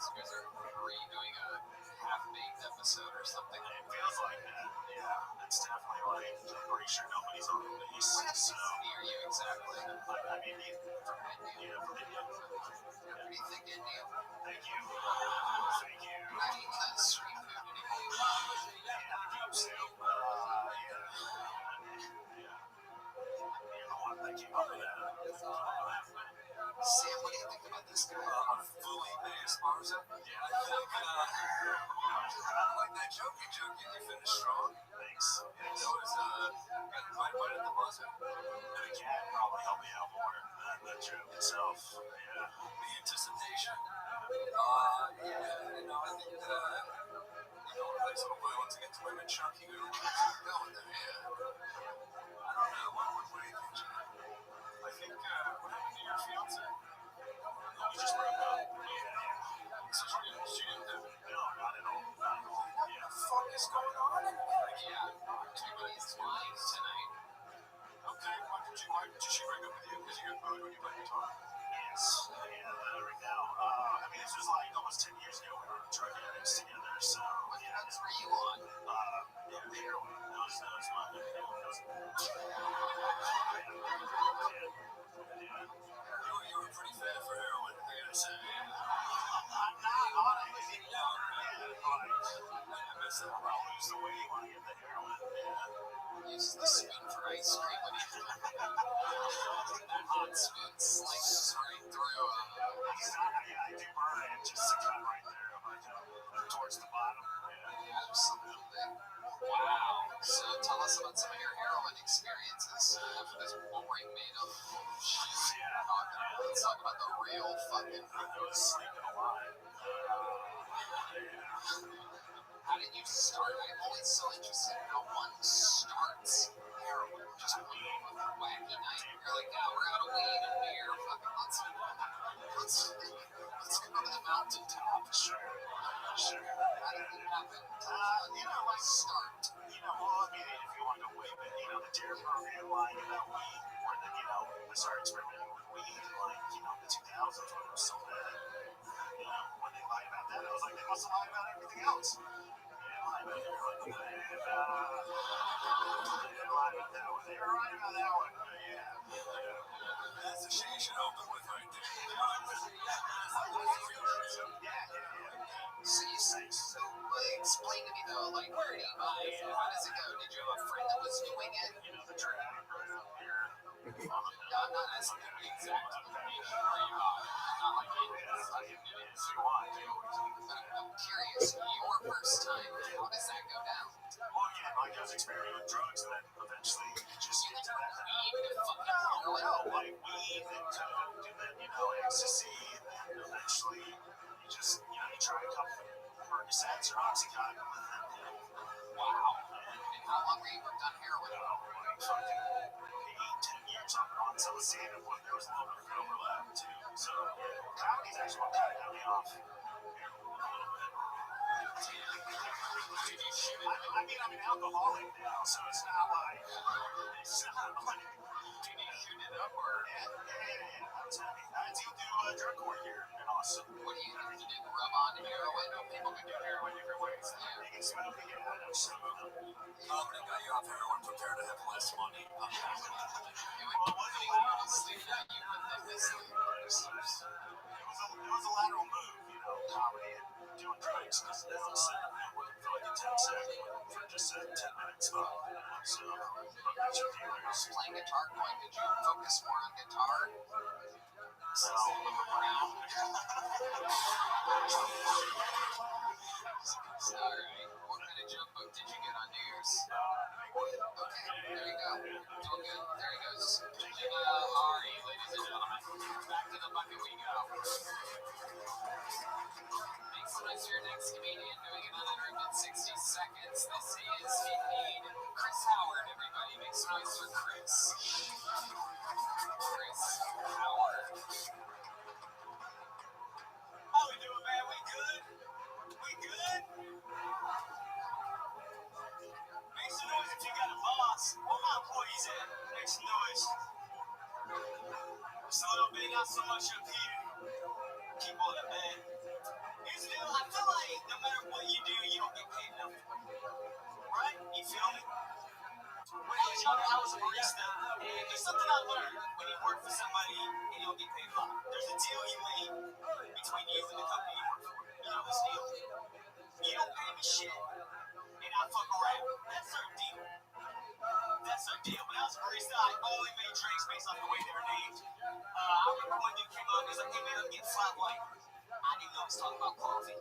So you guys are redoing a half-baked episode or something. It feels like that. Yeah, it's definitely like, I'm pretty sure nobody's on the base. So, Near you, exactly. I mean, From India. from India. You're pretty thick India. Thank you. Thank you. I eat that street food anymore. Yeah, the cubes too. Yeah. You're the one that came up with that. Sam, what do you think about this guy? Fully Esparza. Yeah, I think, I like that joke you finished strong. Thanks. It was, got invited right at the buzzer. And a cat probably helped me out more than the joke itself. Yeah. The anticipation. Yeah, I think, place hopefully once it gets women chunky, we don't keep going there. Yeah. I don't know. What do you think, John? I think, what happened to your fiance? We just broke up. Yeah. So she didn't do it. No, not at all. Not at all. Yeah. What the fuck is going on? Yeah, everybody's lying tonight. Okay, why did she break up with you? Because you got booed when you played guitar. Yes. Yeah, right now. I mean, this was like almost 10 years ago. We were drug addicts together, so. What drugs were you on? Yeah, heroin. That was my. You were pretty fat for heroin, I gotta say. I'm not on it. I miss that. I'll lose the weight when I get the heroin. Yeah. Use the spoon for ice cream when you that hot spoon slices right through. I do burn it just to cut right there, like towards the bottom. Yeah. Absolutely. Wow. So tell us about some of your heroin experiences after this boring made up shit. Let's talk about the real fucking. I was sleeping a lot. How did you start? I'm always so interested in how one starts heroin. Just weed with a wacky night. You're like, yeah, we're out of weed and beer. Fucking let's go to the mountaintop. Sure. How did it happen? Like Start. Well, I mean, if you want to go way back, the DARE program lying about weed, or then, they started experimenting with weed in, the 2000s when it was so bad. When they lied about that, I was like, they must have lied about everything else. They didn't lie about heroin. They didn't lie about that one. They were right about that one. That's the shit you should open with right there. So you say, explain to me though, like, where do you buy it? How does it go? Did you have a friend that was doing it? The drag here. No, I'm not asking you the exact location where you bought it. Not like it is. But I'm curious, your first time, how does that go down? Well, I was experimenting with drugs, and then eventually just You into that. weed and fucking heroin? Like weed and coke, and then, ecstasy, and then eventually you just, you try a couple Percocets or Oxycontin, and then, Wow. And how long were you hooked on heroin? like fucking 8-10 years on and on. So it was the end of when there was a little bit of overlap too. So comedy's actually what kind of got me off. Did you shoot it? I'm an alcoholic now, so it's not like Did you shoot it up or? I was happy. I had to do drug court here in Austin. What do you think? You didn't rub on heroin? People can do heroin different ways. You can smoke it, so Nobody got you off heroin prepared to have less money. It would put you to sleep that you would have this it was a lateral move, comedy and doing drugs. Because they don't sit there for like a 10-second, for just a 10-minute spot. So, your dealers. playing guitar point. Did you focus more on guitar? So, around. Alright. What kind of joke book did you get on New Year's? Okay, there you go. All good. There he goes. Ari, ladies and gentlemen. Back to the bucket we go. Make some noise for your next comedian doing an uninterrupted 60 seconds. This is indeed Chris Howard, everybody. Make some noise for Chris. Chris Howard. How we doing, man? We good? We good? Make some noise if you got a boss. Where my employees at? Make some noise. So it'll be not so much up here. Keep on it, man. Here's the deal. I feel like no matter what you do, you don't get paid enough. Right? You feel me? When I was younger, I was a barista, and there's something I learned when you work for somebody and you don't get paid a lot. There's a deal you make between you and the company you work for. You know this deal? You don't pay me shit, and I fuck around. That's our deal. That's our deal. When I was a barista, I only made drinks based off the way they were named. I remember one dude came up and was like, hey man, I'm getting flat white. I didn't know he was talking about coffee.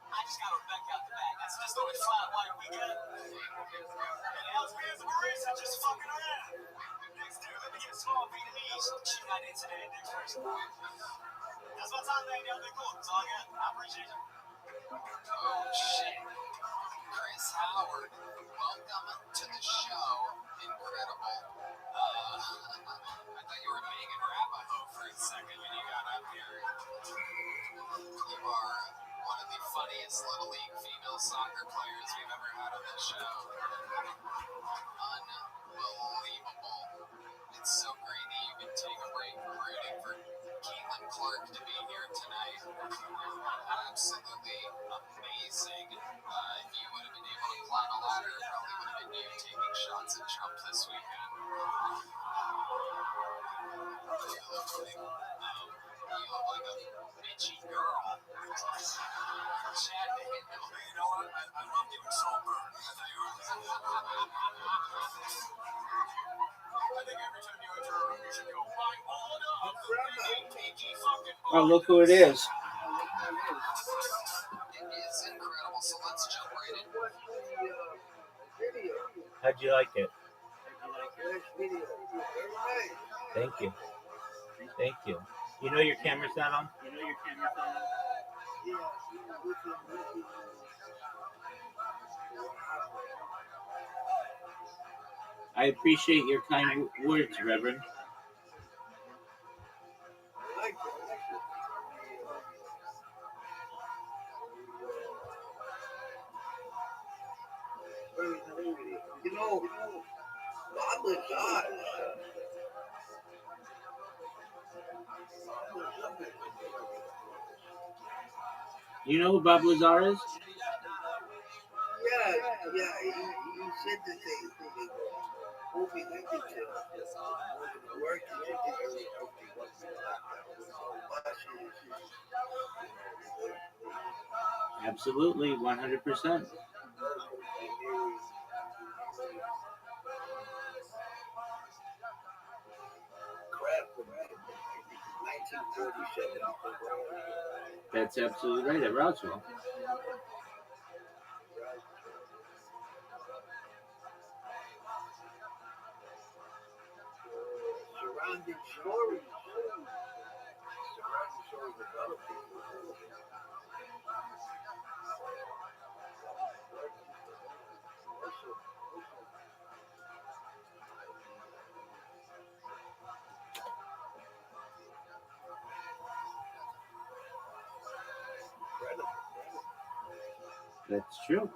I just got Rebecca out the back. That's just the only flat white we got. And else me as a barista just fucking around. Next dude, let me get a small Vietnamese. She got into that next person. That's my time, man. Y'all been cool. That's all I got. I appreciate you. Oh, shit. Chris Howard, welcome to the show. Incredible. I thought you were Megan Rapahoe for a second when you got up here. You are one of the funniest Little League female soccer players we've ever had on this show. Unbelievable. It's so great that you can take a break from rooting for Caitlin Clark to be here tonight. Absolutely amazing. If you would have been able to climb a ladder, it probably would have been you taking shots at Trump this weekend. You look like a bitchy girl. Chad Daniel. You know what? I love doing Saltburn. I thought you were. I think every time you enter a room, you should go, "Find all of the PG fucking." Oh, look who it is. It is incredible. So let's jump right in. How'd you like it? Thank you. Thank you. You know your camera's not on? I appreciate your kind words, Reverend. very innovative. You know, Bob Lazar. You know who Bob Lazar is? Yeah, he said that they were moving into working into everything buses. Absolutely, 100%. Crap from 1947. That's absolutely right at Roswell. Surrounding stories. Surrounding stories of other people. That's true.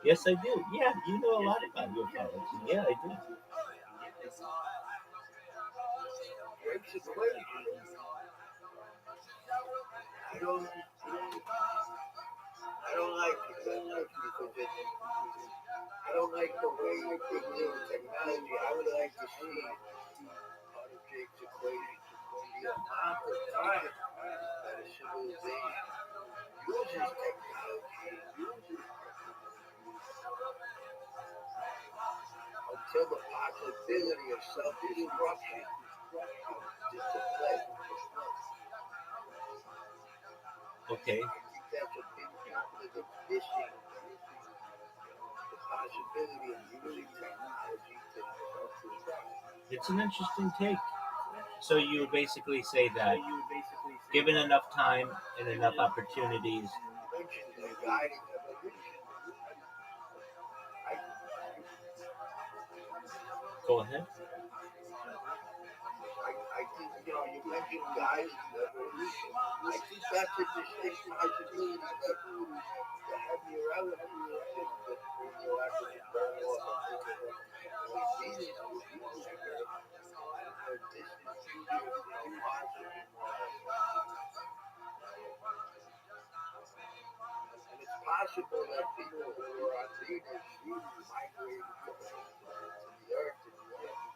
Yes, I do. Yeah, you know a lot about ufology. Yeah, I do. Drake's equation. I don't like it because I don't like the way you're thinking of technology. I would like to see part of Drake's equation the amount of time that a civilization uses technology until the possibility of self-destruction just a play. Okay. I think that's a big factor that's missing the possibility of using technology to self-destruct. It's an interesting take. So you would basically say that given enough time and enough opportunities. You mentioned the guiding evolution. Go ahead. I think, you mentioned guiding evolution. I think that's a distinct possibility that the heavier elements that radioactive burn off and Venus would be bigger or distant future than Mars and Mars. And it's possible that people who are on Venus migrated to the Earth and the Earth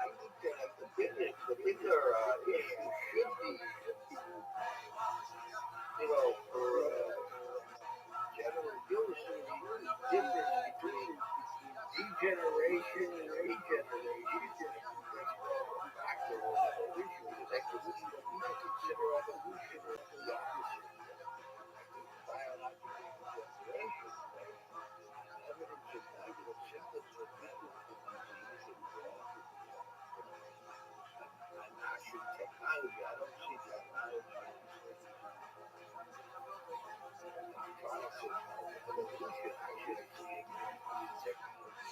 I think that the bigger issue should be, for general use, the difference between degeneration and regeneration. That's a factor of evolution because evolution, we don't consider evolution the opposite. I think biological degeneration, evidence of negative symptoms of mental disease and not see technology. I don't see technology as products of evolution. I should see it as technology.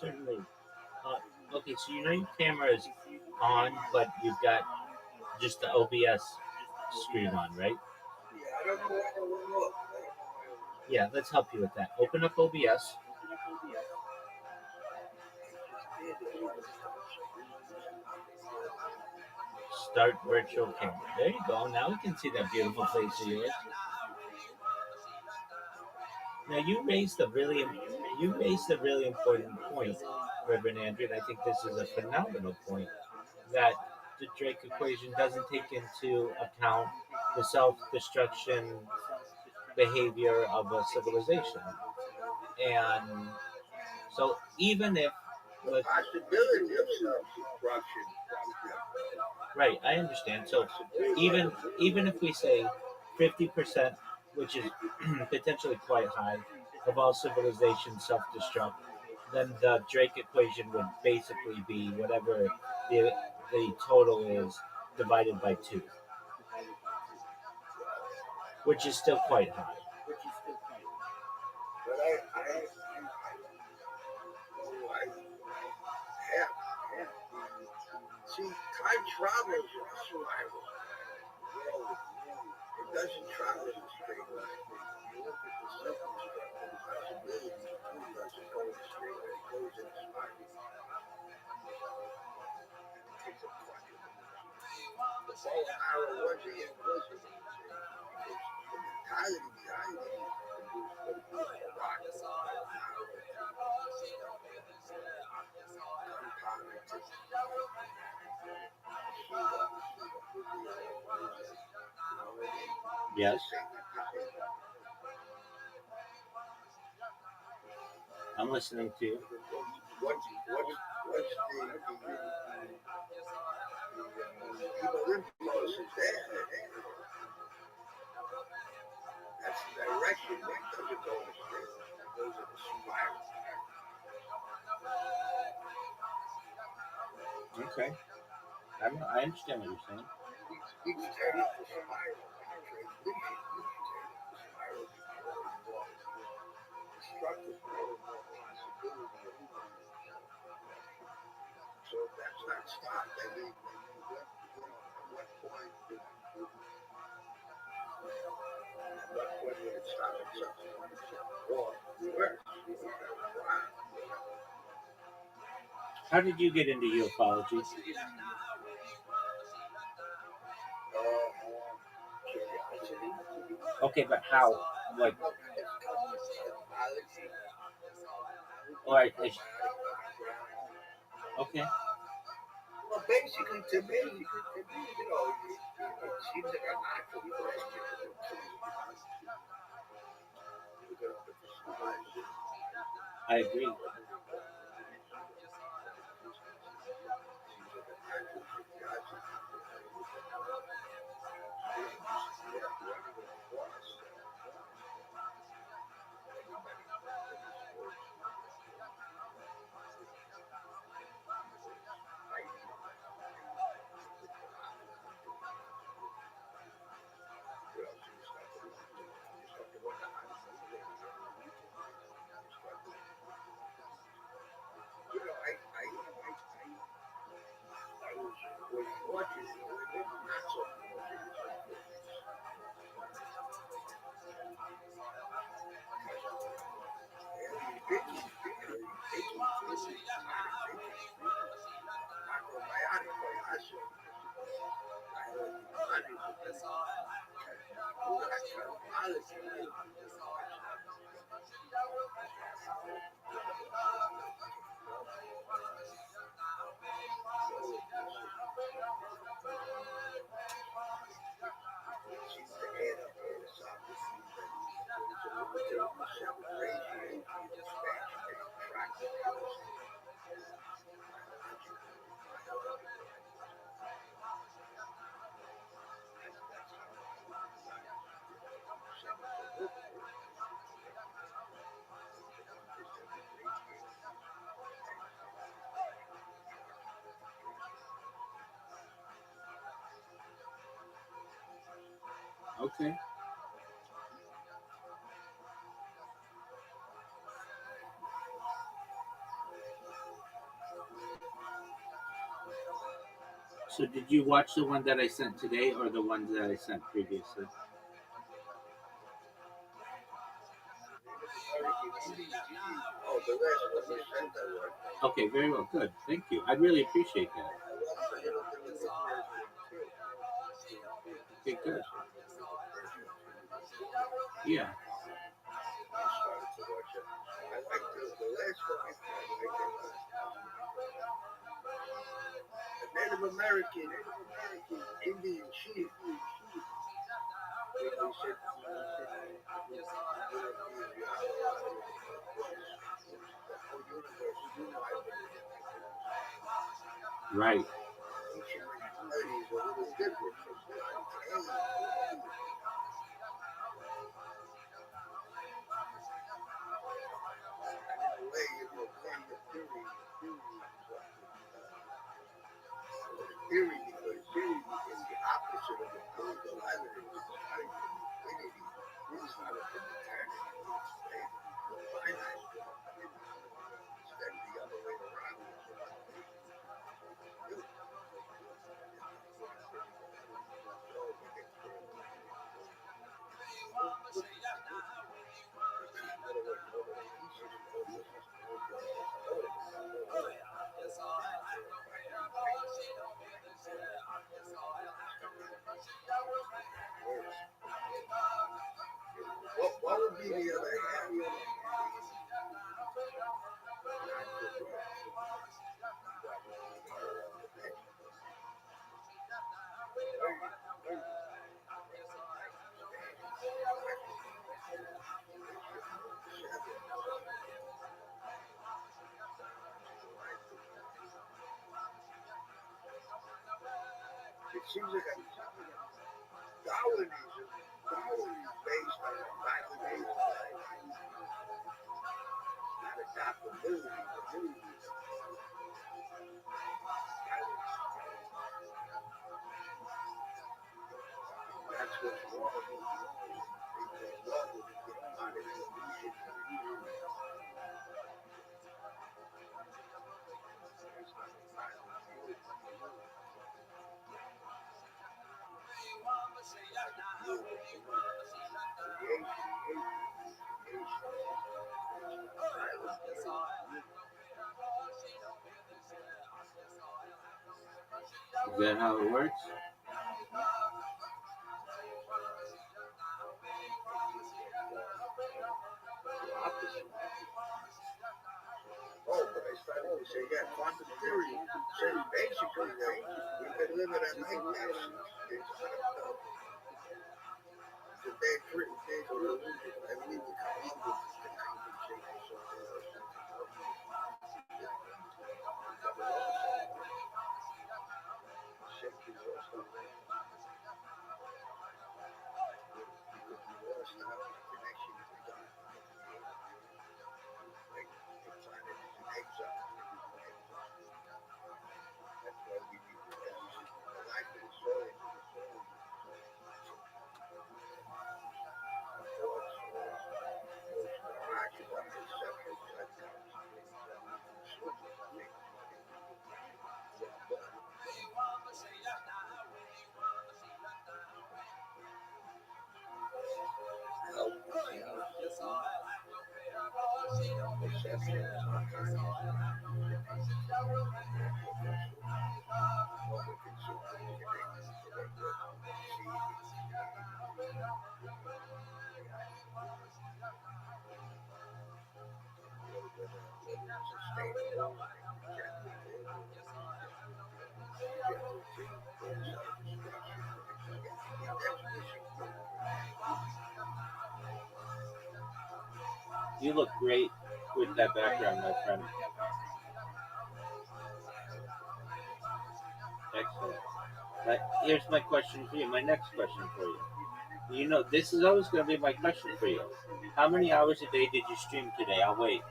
certainly. Okay, so you know your camera is on, but you've got just the OBS screen on, right? Yeah, I don't know where to look. Yeah, let's help you with that. Open up OBS. Start virtual camera. There you go. Now we can see that beautiful face of yours. Now you raised a really important point, Reverend Andrew, and I think this is a phenomenal point, that the Drake equation doesn't take into account the self-destruction behavior of a civilization. And so even if The possibility of self-destruction. right, I understand. So even if we say 50%, which is potentially quite high, of all civilizations self-destruct, then the Drake equation would basically be whatever the total is divided by 2, which is still quite high. But I see, time travels in a spiral. It doesn't travel in a straight line. You look at the self-destructive possibility, it doesn't go in a straight line. It goes in a spiral. The bow and arrow was the mentality behind it produced what it was, a rock, Yes, I'm listening to you. What's the evil impulse is there? That's the direction. It doesn't go in a straight line. It goes in a spiral. Okay, I understand what you're saying. You can turn it to spiral. You can turn it to spiral. Destructive possibility of so if that's not stopped, I mean, at what point would it stop itself? Or reverse? How did you get into ufology? Curiosity. Okay, but how? Like, all right. Okay. Well, basically, to me, it seems like a natural question. I agree. Okay. So did you watch the one that I sent today or the one that I sent previously? Oh, the rest was the center one. Okay, very well. Good. Thank you. I really appreciate that. I watched a little bit of the first one too. Okay, good. I Yeah. started to watch it. I like the last one. I like the Native American Indian chief. They said Right. ancient mentalities are a little different from today. And in a way, you know, playing the theory because theory is the opposite of empirical evidence. It's not an infinity. It's not a eternity. It's finite. Instead, the other way around. What would be the other half? It seems like Darwin is based on survivability, not adaptability. That's what's wrong with it. It's wrong with it. It's not an evolution. Is that how it works? Oh, but I started to say, yeah, quantum theory says basically that we can live in a nightmare. It's a bad trick, bad illusion. I believe we come up with to compensate for something or something else. Safety was the way. Because we lost the connection with God. Like the planet is in exile. That's why we need to the life of the soul. You look great with that background, my friend. Excellent. But here's my question for you. My next question for you. You know, this is always going to be my question for you. How many hours a day did you stream today? I'll wait.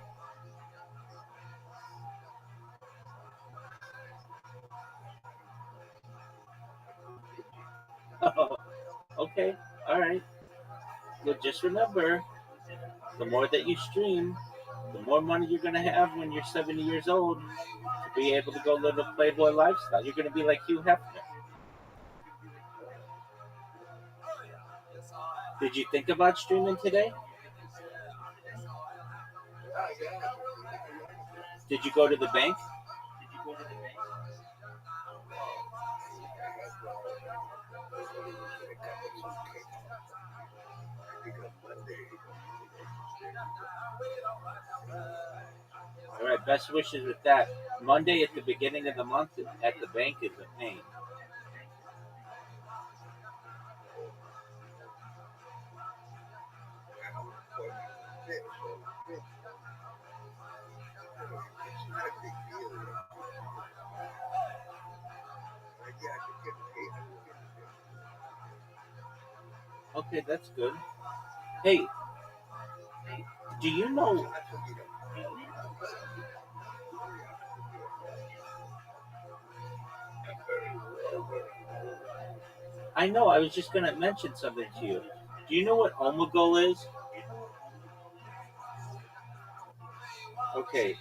Okay. All right. But just remember, the more that you stream, the more money you're going to have when you're 70 years old to be able to go live a Playboy lifestyle. You're going to be like Hugh Hefner. Did you think about streaming today? Did you go to the bank? All right, best wishes with that. Monday at the beginning of the month at the bank is a pain. Okay, that's good. Hey, do you know? I know. I was just gonna mention something to you. Do you know what Omegle is? Okay.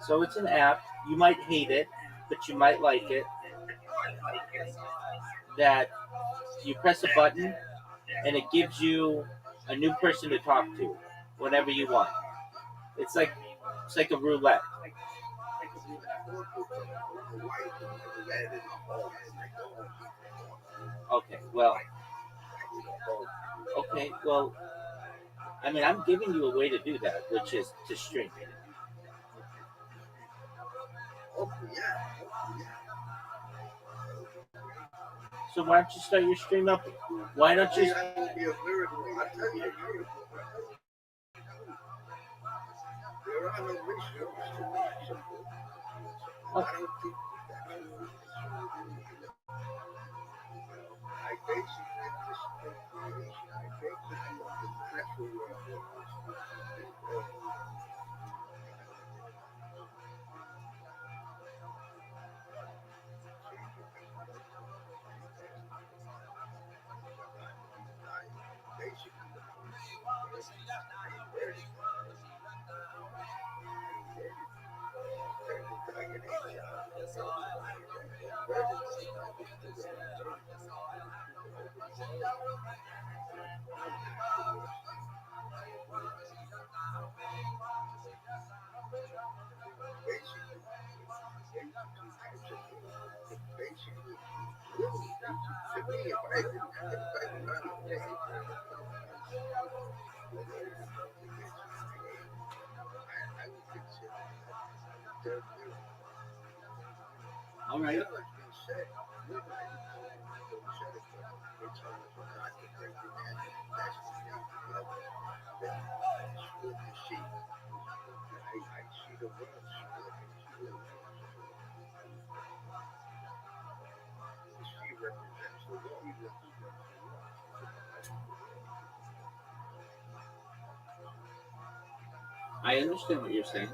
So it's an app. You might hate it, but you might like it. That you press a button and it gives you a new person to talk to whenever you want. It's like a roulette. Okay, well, I mean, I'm giving you a way to do that, which is to stream. So why don't you start your stream up? Why don't you? All right. I understand what you're saying.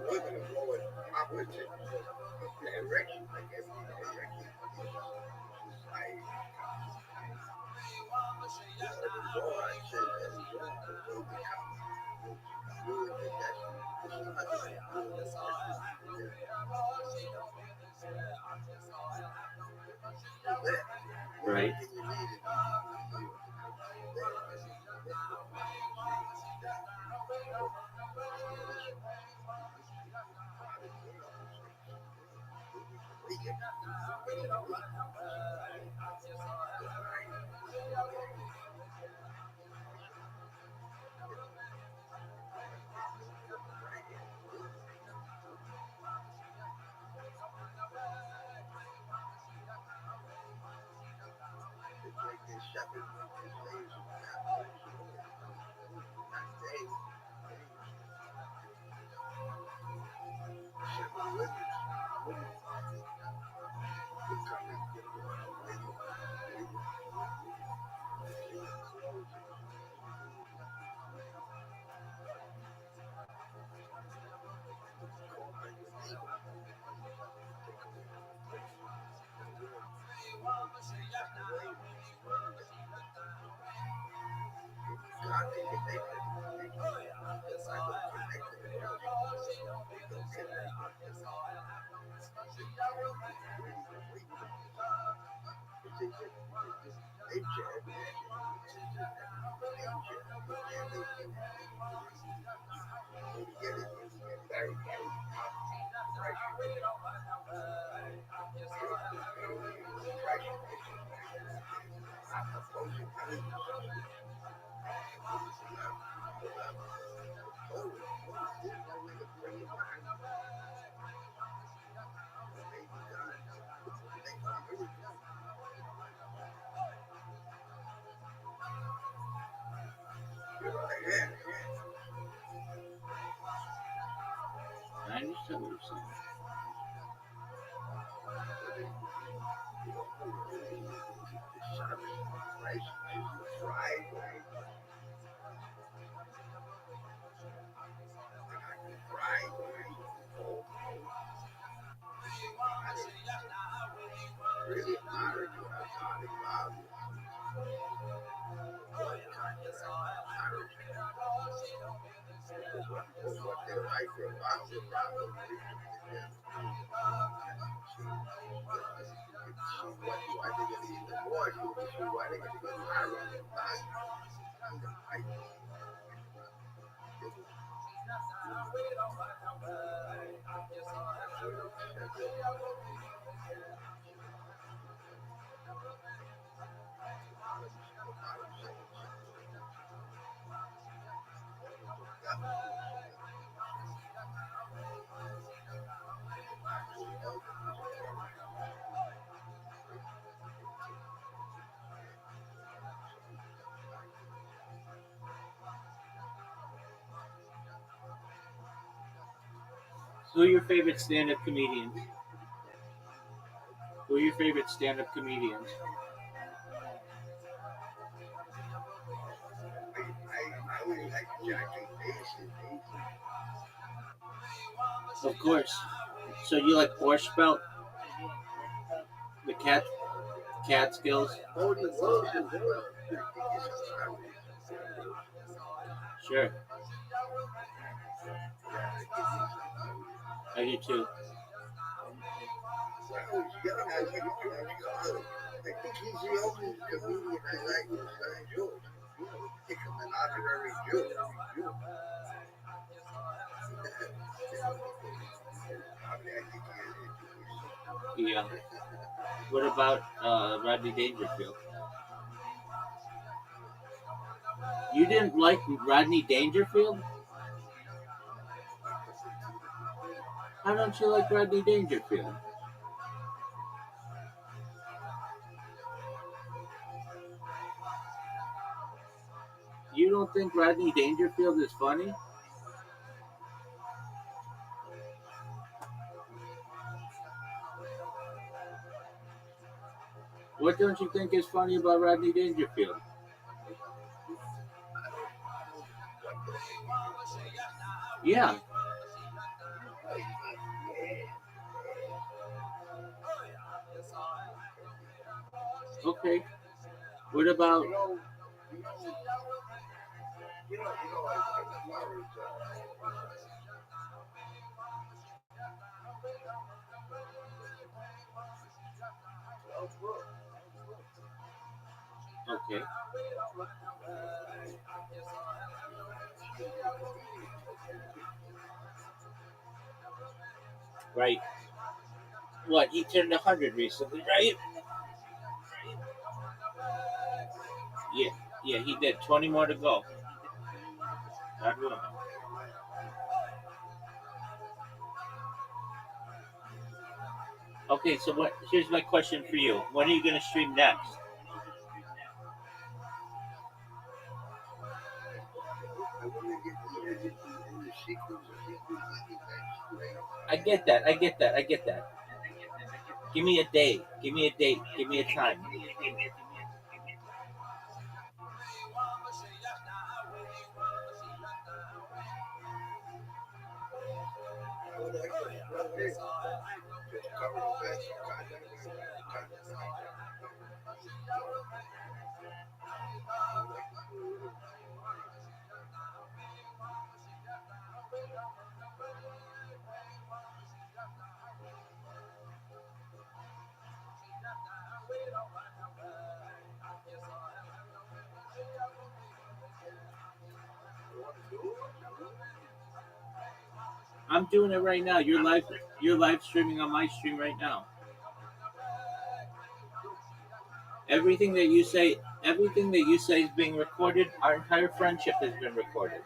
Right. I understand what you're saying. Really matters what I'm talking about. What they like about the problem. Why they gonna eat the more? Why they gonna get viral and buy? Who are your favorite stand-up comedians? Who are your favorite stand-up comedians? I really like Jackie Mason. Of course. So you like Borscht Belt? The Catskills? Cody Wilson. Sure. I do too. When I was young, I think he's the only comedian I like besides George. Pick him an honorary Jew. Yeah. What about Rodney Dangerfield? You didn't like Rodney Dangerfield? How don't you like Rodney Dangerfield? You don't think Rodney Dangerfield is funny? What don't you think is funny about Rodney Dangerfield? Yeah. Okay. What about okay. Right. What, he turned 100 recently, right? Yeah. Yeah, he did. 20 more to go. God willing. Okay, so what? Here's my question for you. When are you going to stream next? I get that. Give me a date. Give me a time. I'm doing it right now. You're live streaming on my stream right now. Everything that you say is being recorded. Our entire friendship has been recorded.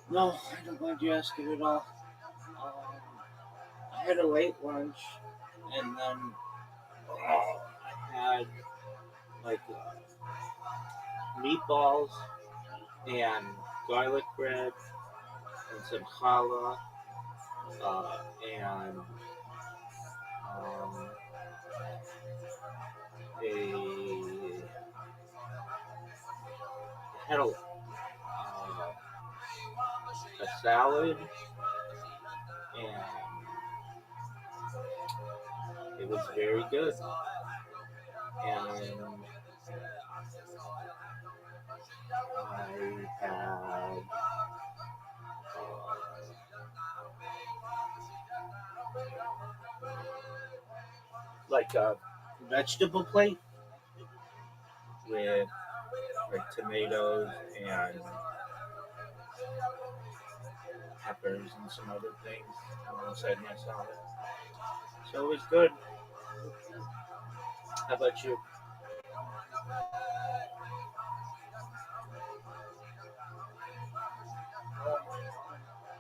No, I don't mind you asking at all. I had a late lunch, and then I had like meatballs and garlic bread and some challah and had a salad, and it was very good. And I had like a vegetable plate with like tomatoes and peppers and some other things alongside my salad. So it was good. How about you?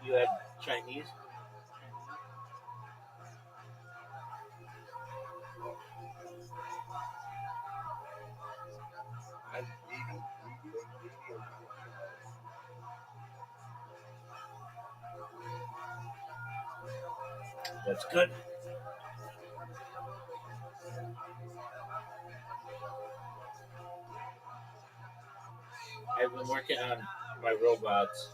You had Chinese? That's good. I've been working on my robots.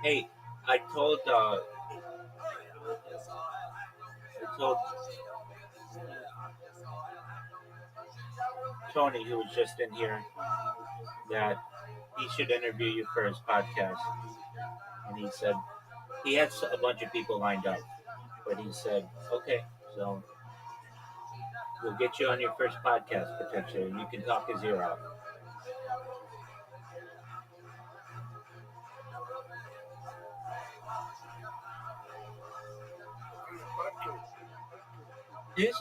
Hey, I told Tony, who was just in here, that he should interview you for his podcast. And he said he had a bunch of people lined up, but he said, okay, so we'll get you on your first podcast potentially, and you can talk his ear out. It's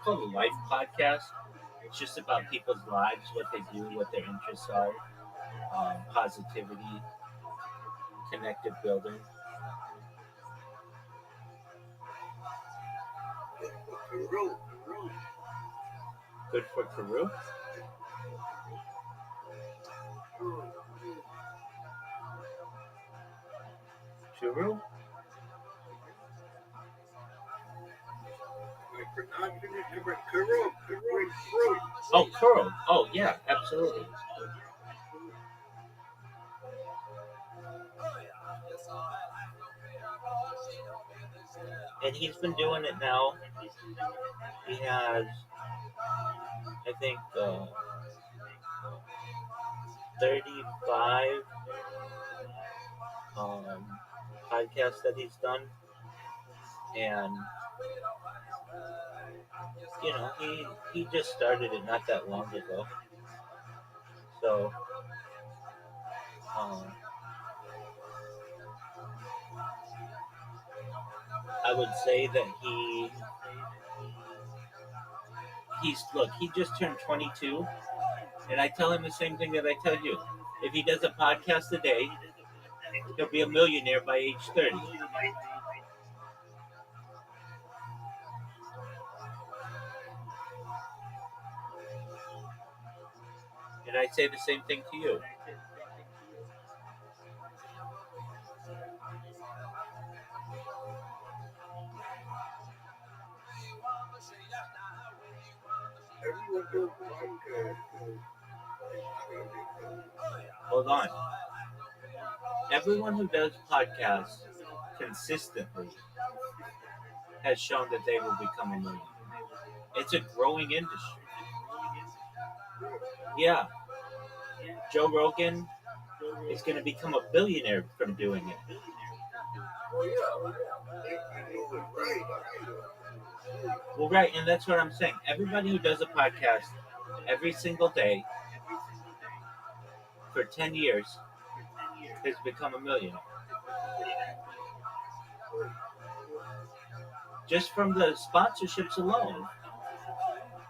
called a life podcast. It's just about people's lives, what they do, what their interests are, positivity, connective building. Good for Peru? Churu? Oh, Kuro. Oh, yeah, absolutely. And he's been doing it now. He has, I think, 35 podcasts that he's done. And, you know, he just started it not that long ago. So, I would say that he he just turned 22, and I tell him the same thing that I tell you. If he does a podcast a day, he'll be a millionaire by age 30. And I say the same thing to you. Everyone does podcasts. Hold on. Everyone who does podcasts consistently has shown that they will become a millionaire. It's a growing industry. Yeah. Joe Rogan is going to become a billionaire from doing it. Well, right, and that's what I'm saying. Everybody who does a podcast every single day for 10 years has become a millionaire. Just from the sponsorships alone.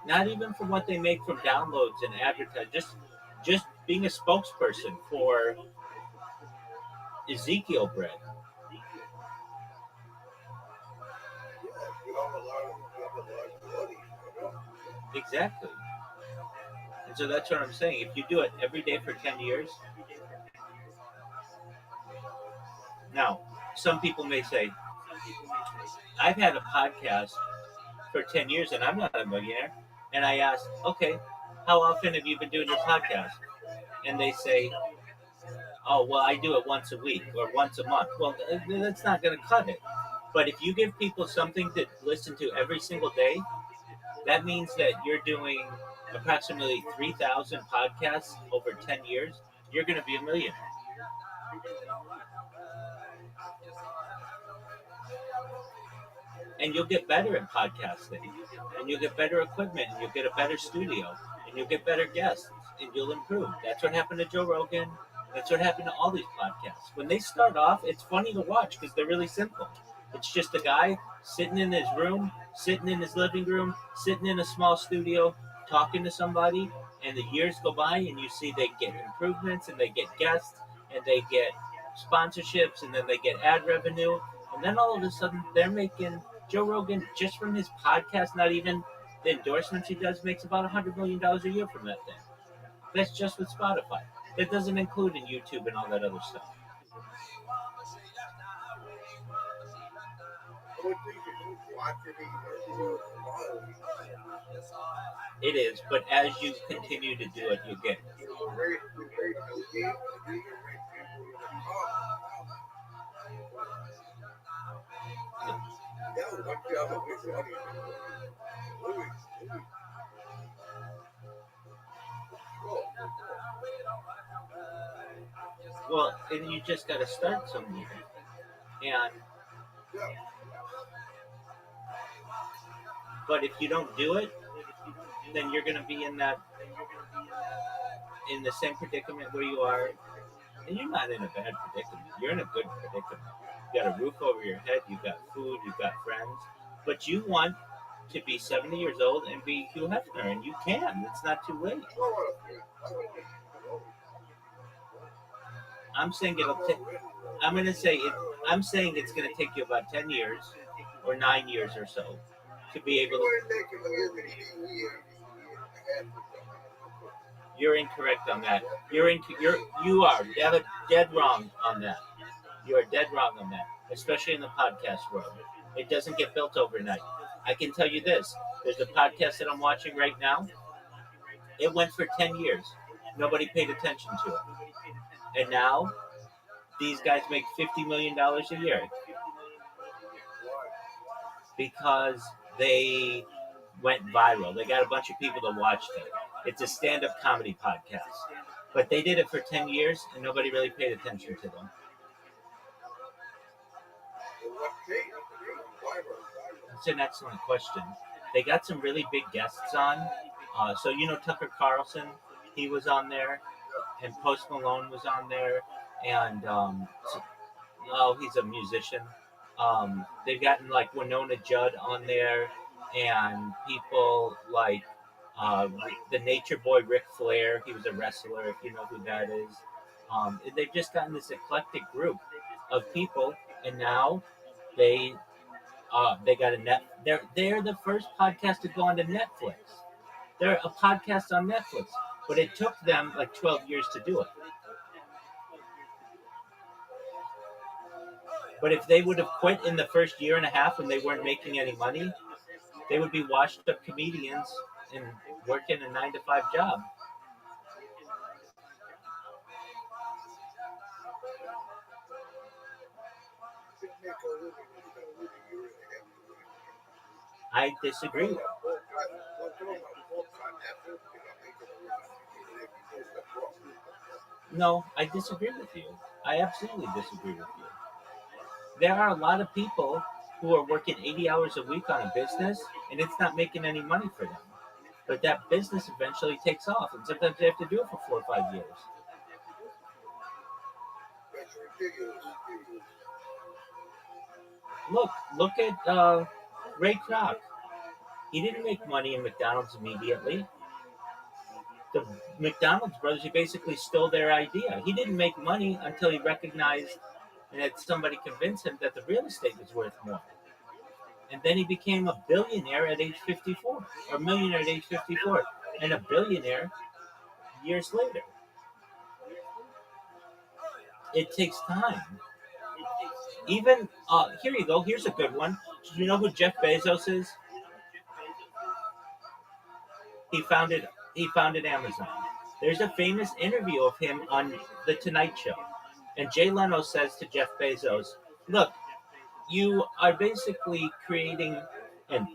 Not even from what they make from downloads and advertising. Just being a spokesperson for Ezekiel bread. Exactly. And so that's what I'm saying. If you do it every day for 10 years. Now, some people may say, I've had a podcast for 10 years and I'm not a millionaire. And I ask, okay, how often have you been doing your podcast? And they say, oh, well, I do it once a week or once a month. Well, that's not going to cut it. But if you give people something to listen to every single day, that means that you're doing approximately 3,000 podcasts over 10 years. You're going to be a millionaire. And you'll get better at podcasting. And you'll get better equipment. And you'll get a better studio. And you'll get better guests. And you'll improve. That's what happened to Joe Rogan. That's what happened to all these podcasts. When they start off, it's funny to watch because they're really simple. It's just a guy sitting in his room, sitting in his living room, sitting in a small studio, talking to somebody, and the years go by and you see they get improvements and they get guests and they get sponsorships and then they get ad revenue. And then all of a sudden they're making Joe Rogan just from his podcast, not even the endorsements he does, makes about $100 million a year from that thing. That's just with Spotify. That doesn't include in YouTube and all that other stuff. It is, but as you continue to do it, you get. Well, and you just got to start somewhere. And but if you don't do it, then you're going to be in the same predicament where you are. And you're not in a bad predicament. You're in a good predicament. You got a roof over your head. You got food. You got friends. But you want to be 70 years old and be Hugh Hefner, and you can. It's not too late. I'm saying it'll take. I'm going to say it. I'm saying it's going to take you about 10 years or 9 years or so to be able to. You're incorrect on that. You are dead wrong on that. You are dead wrong on that, especially in the podcast world. It doesn't get built overnight. I can tell you this. There's a podcast that I'm watching right now. It went for 10 years. Nobody paid attention to it. And now, these guys make $50 million a year. Because they went viral. They got a bunch of people that watched it. It's a stand-up comedy podcast. But they did it for 10 years, and nobody really paid attention to them. That's an excellent question. They got some really big guests on. So, Tucker Carlson, he was on there. And Post Malone was on there. And, he's a musician. They've gotten, like, Winona Judd on there. And people like The Nature Boy Ric Flair, he was a wrestler, if you know who that is. And they've just gotten this eclectic group of people, and now they got a net. They're the first podcast to go onto Netflix. They're a podcast on Netflix, but it took them like 12 years to do it. But if they would have quit in the first year and a half when they weren't making any money, they would be washed up comedians and working a 9-to-5 job. I disagree. No, I disagree with you. I absolutely disagree with you. There are a lot of people who are working 80 hours a week on a business, and it's not making any money for them. But that business eventually takes off, and sometimes they have to do it for 4 or 5 years. Look at Ray Kroc. He didn't make money in McDonald's immediately. The McDonald's brothers, he basically stole their idea. He didn't make money until he recognized and had somebody convince him that the real estate was worth more. And then he became a billionaire at age 54, or a millionaire at age 54, and a billionaire years later. It takes time. Even, here you go, here's a good one. Do you know who Jeff Bezos is? He founded Amazon. There's a famous interview of him on The Tonight Show. And Jay Leno says to Jeff Bezos, look, you are basically creating an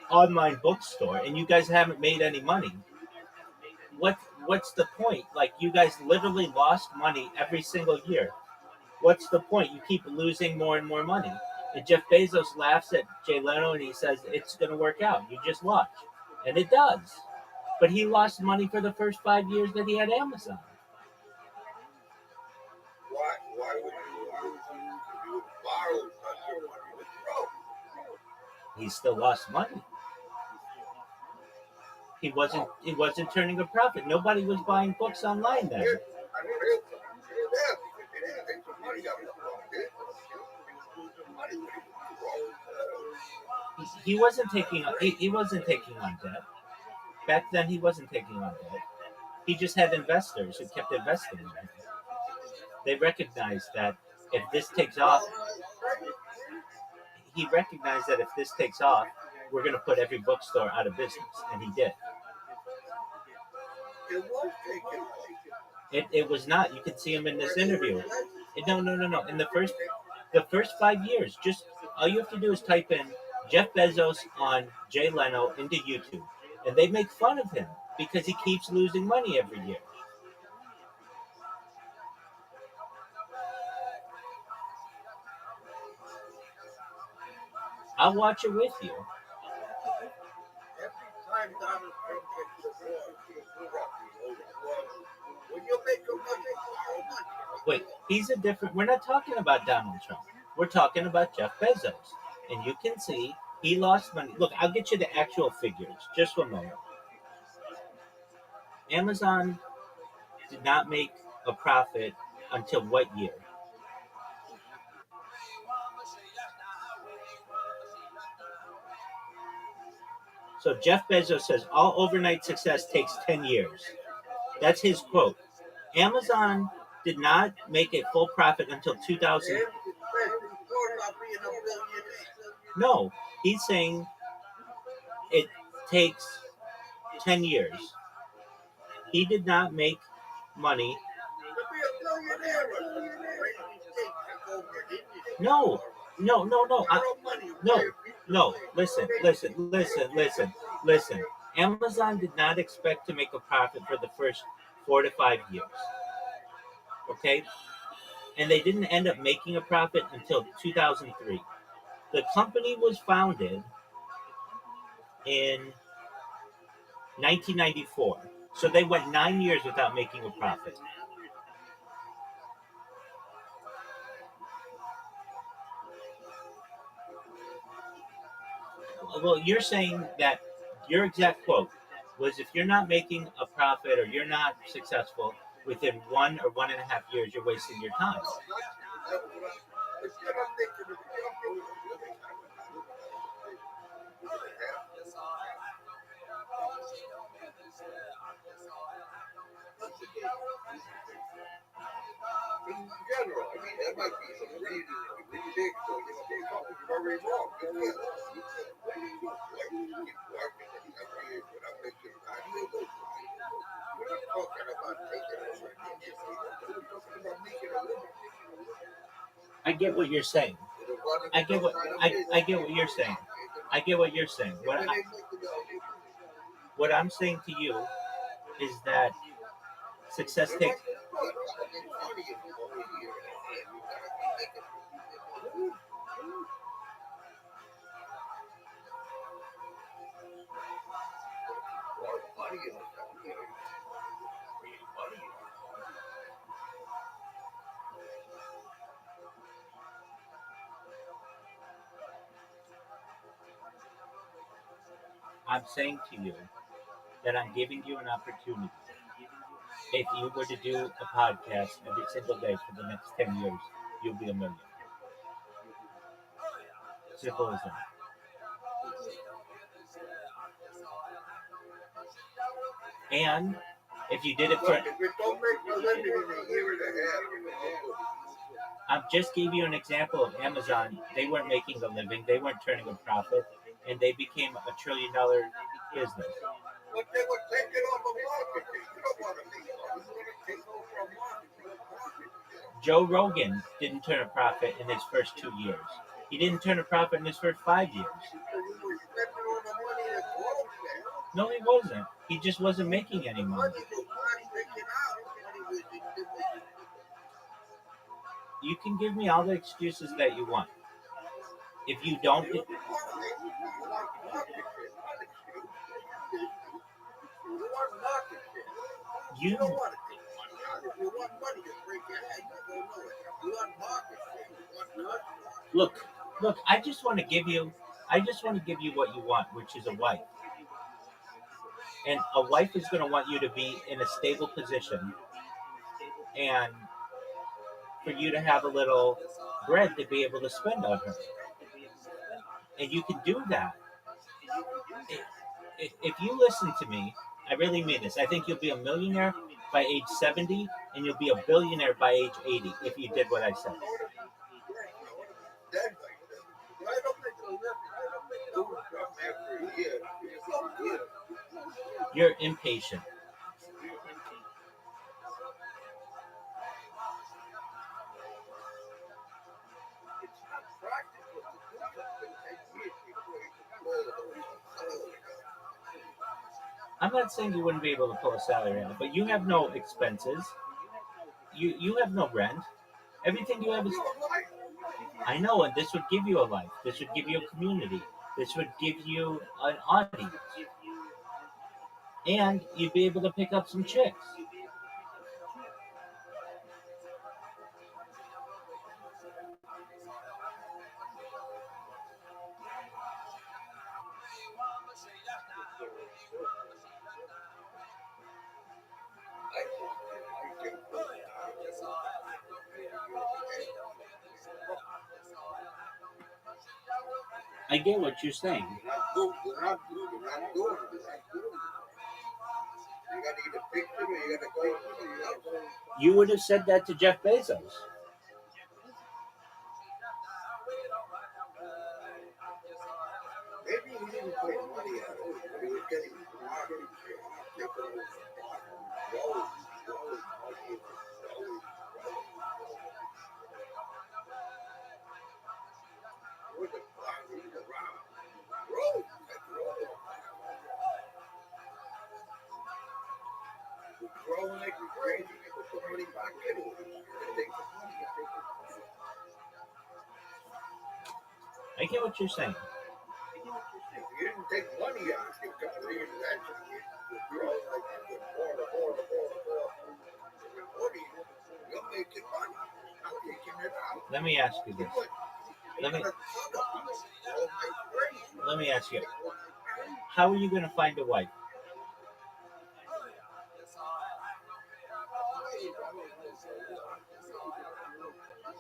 online bookstore and you guys haven't made any money. What's the point? Like, you guys literally lost money every single year. What's the point? You keep losing more and more money. And Jeff Bezos laughs at Jay Leno and he says, it's going to work out. You just watch. And it does. But he lost money for the first 5 years that he had Amazon. Why would you borrow your money with broke? He still lost money. He wasn't turning a profit. Nobody was buying books online then. He wasn't taking on debt. Back then he wasn't taking on debt. He just had investors who kept investing in him. They recognized that if this takes off, we're going to put every bookstore out of business, and he did. It was not. You can see him in this interview. No. In the first 5 years, just all you have to do is type in Jeff Bezos on Jay Leno into YouTube, and they make fun of him because he keeps losing money every year. I'll watch it with you. Every time Donald Trump gets the when you make a money, borrow money. Wait, we're not talking about Donald Trump. We're talking about Jeff Bezos. And you can see he lost money. Look, I'll get you the actual figures. Just one moment. Amazon did not make a profit until what year? So Jeff Bezos says all overnight success takes 10 years. That's his quote. Amazon did not make a full profit until 2000. No, he's saying it takes 10 years. He did not make money. No. Listen. Amazon did not expect to make a profit for the first 4 to 5 years. Okay? And they didn't end up making a profit until 2003. The company was founded in 1994. So they went 9 years without making a profit. Well, you're saying that your exact quote, was if you're not making a profit or you're not successful within 1 or 1.5 years, you're wasting your time. In general, I mean, there might be some reasons to be big, so they're talking very wrong. Why do you keep working every year without making money? We're not talking about taking over an industry. We're talking about making a living. I get what you're saying. I get what you're saying. I get what you're saying. What I'm saying to you is that success takes. I'm saying to you that I'm giving you an opportunity. If you were to do a podcast every single day for the next 10 years, you'll be a millionaire. Simple as that. And if you did it for... I just gave you an example of Amazon. They weren't making a living. They weren't turning a profit. And they became $1 trillion business. But they were taking over marketing. You don't want to make money. You want to take over marketing. Joe Rogan didn't turn a profit in his first 2 years. He didn't turn a profit in his first 5 years. No, he wasn't. He just wasn't making any money. You can give me all the excuses that you want. If you don't... You don't want to take money. If you want money to break your head, you don't know it. You want market share. You want Look, I just want to give you what you want, which is a wife. And a wife is going to want you to be in a stable position and for you to have a little bread to be able to spend on her. And you can do that. If you listen to me, I really mean this. I think you'll be a millionaire by age 70 and you'll be a billionaire by age 80 if you did what I said. You're impatient. I'm not saying you wouldn't be able to pull a salary out, but you have no expenses. You have no rent. Everything you have is... I know, and this would give you a life. This would give you a community. This would give you an audience. And you'd be able to pick up some chicks. I get what you're saying. You would have said that to Jeff Bezos. Maybe he didn't put money out of it, but he was getting marketing. Growing like crazy, put the money back into it. I get what you're saying. If you didn't take money out, you got to reinvent it. You grow like you more. You're making money. Not taking it out. Let me ask you this. Let me ask you. How are you going to find a wife?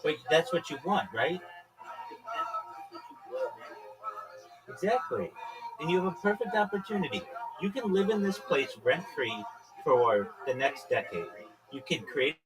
But that's what you want, right? Exactly. And you have a perfect opportunity. You can live in this place rent free for the next decade. You can create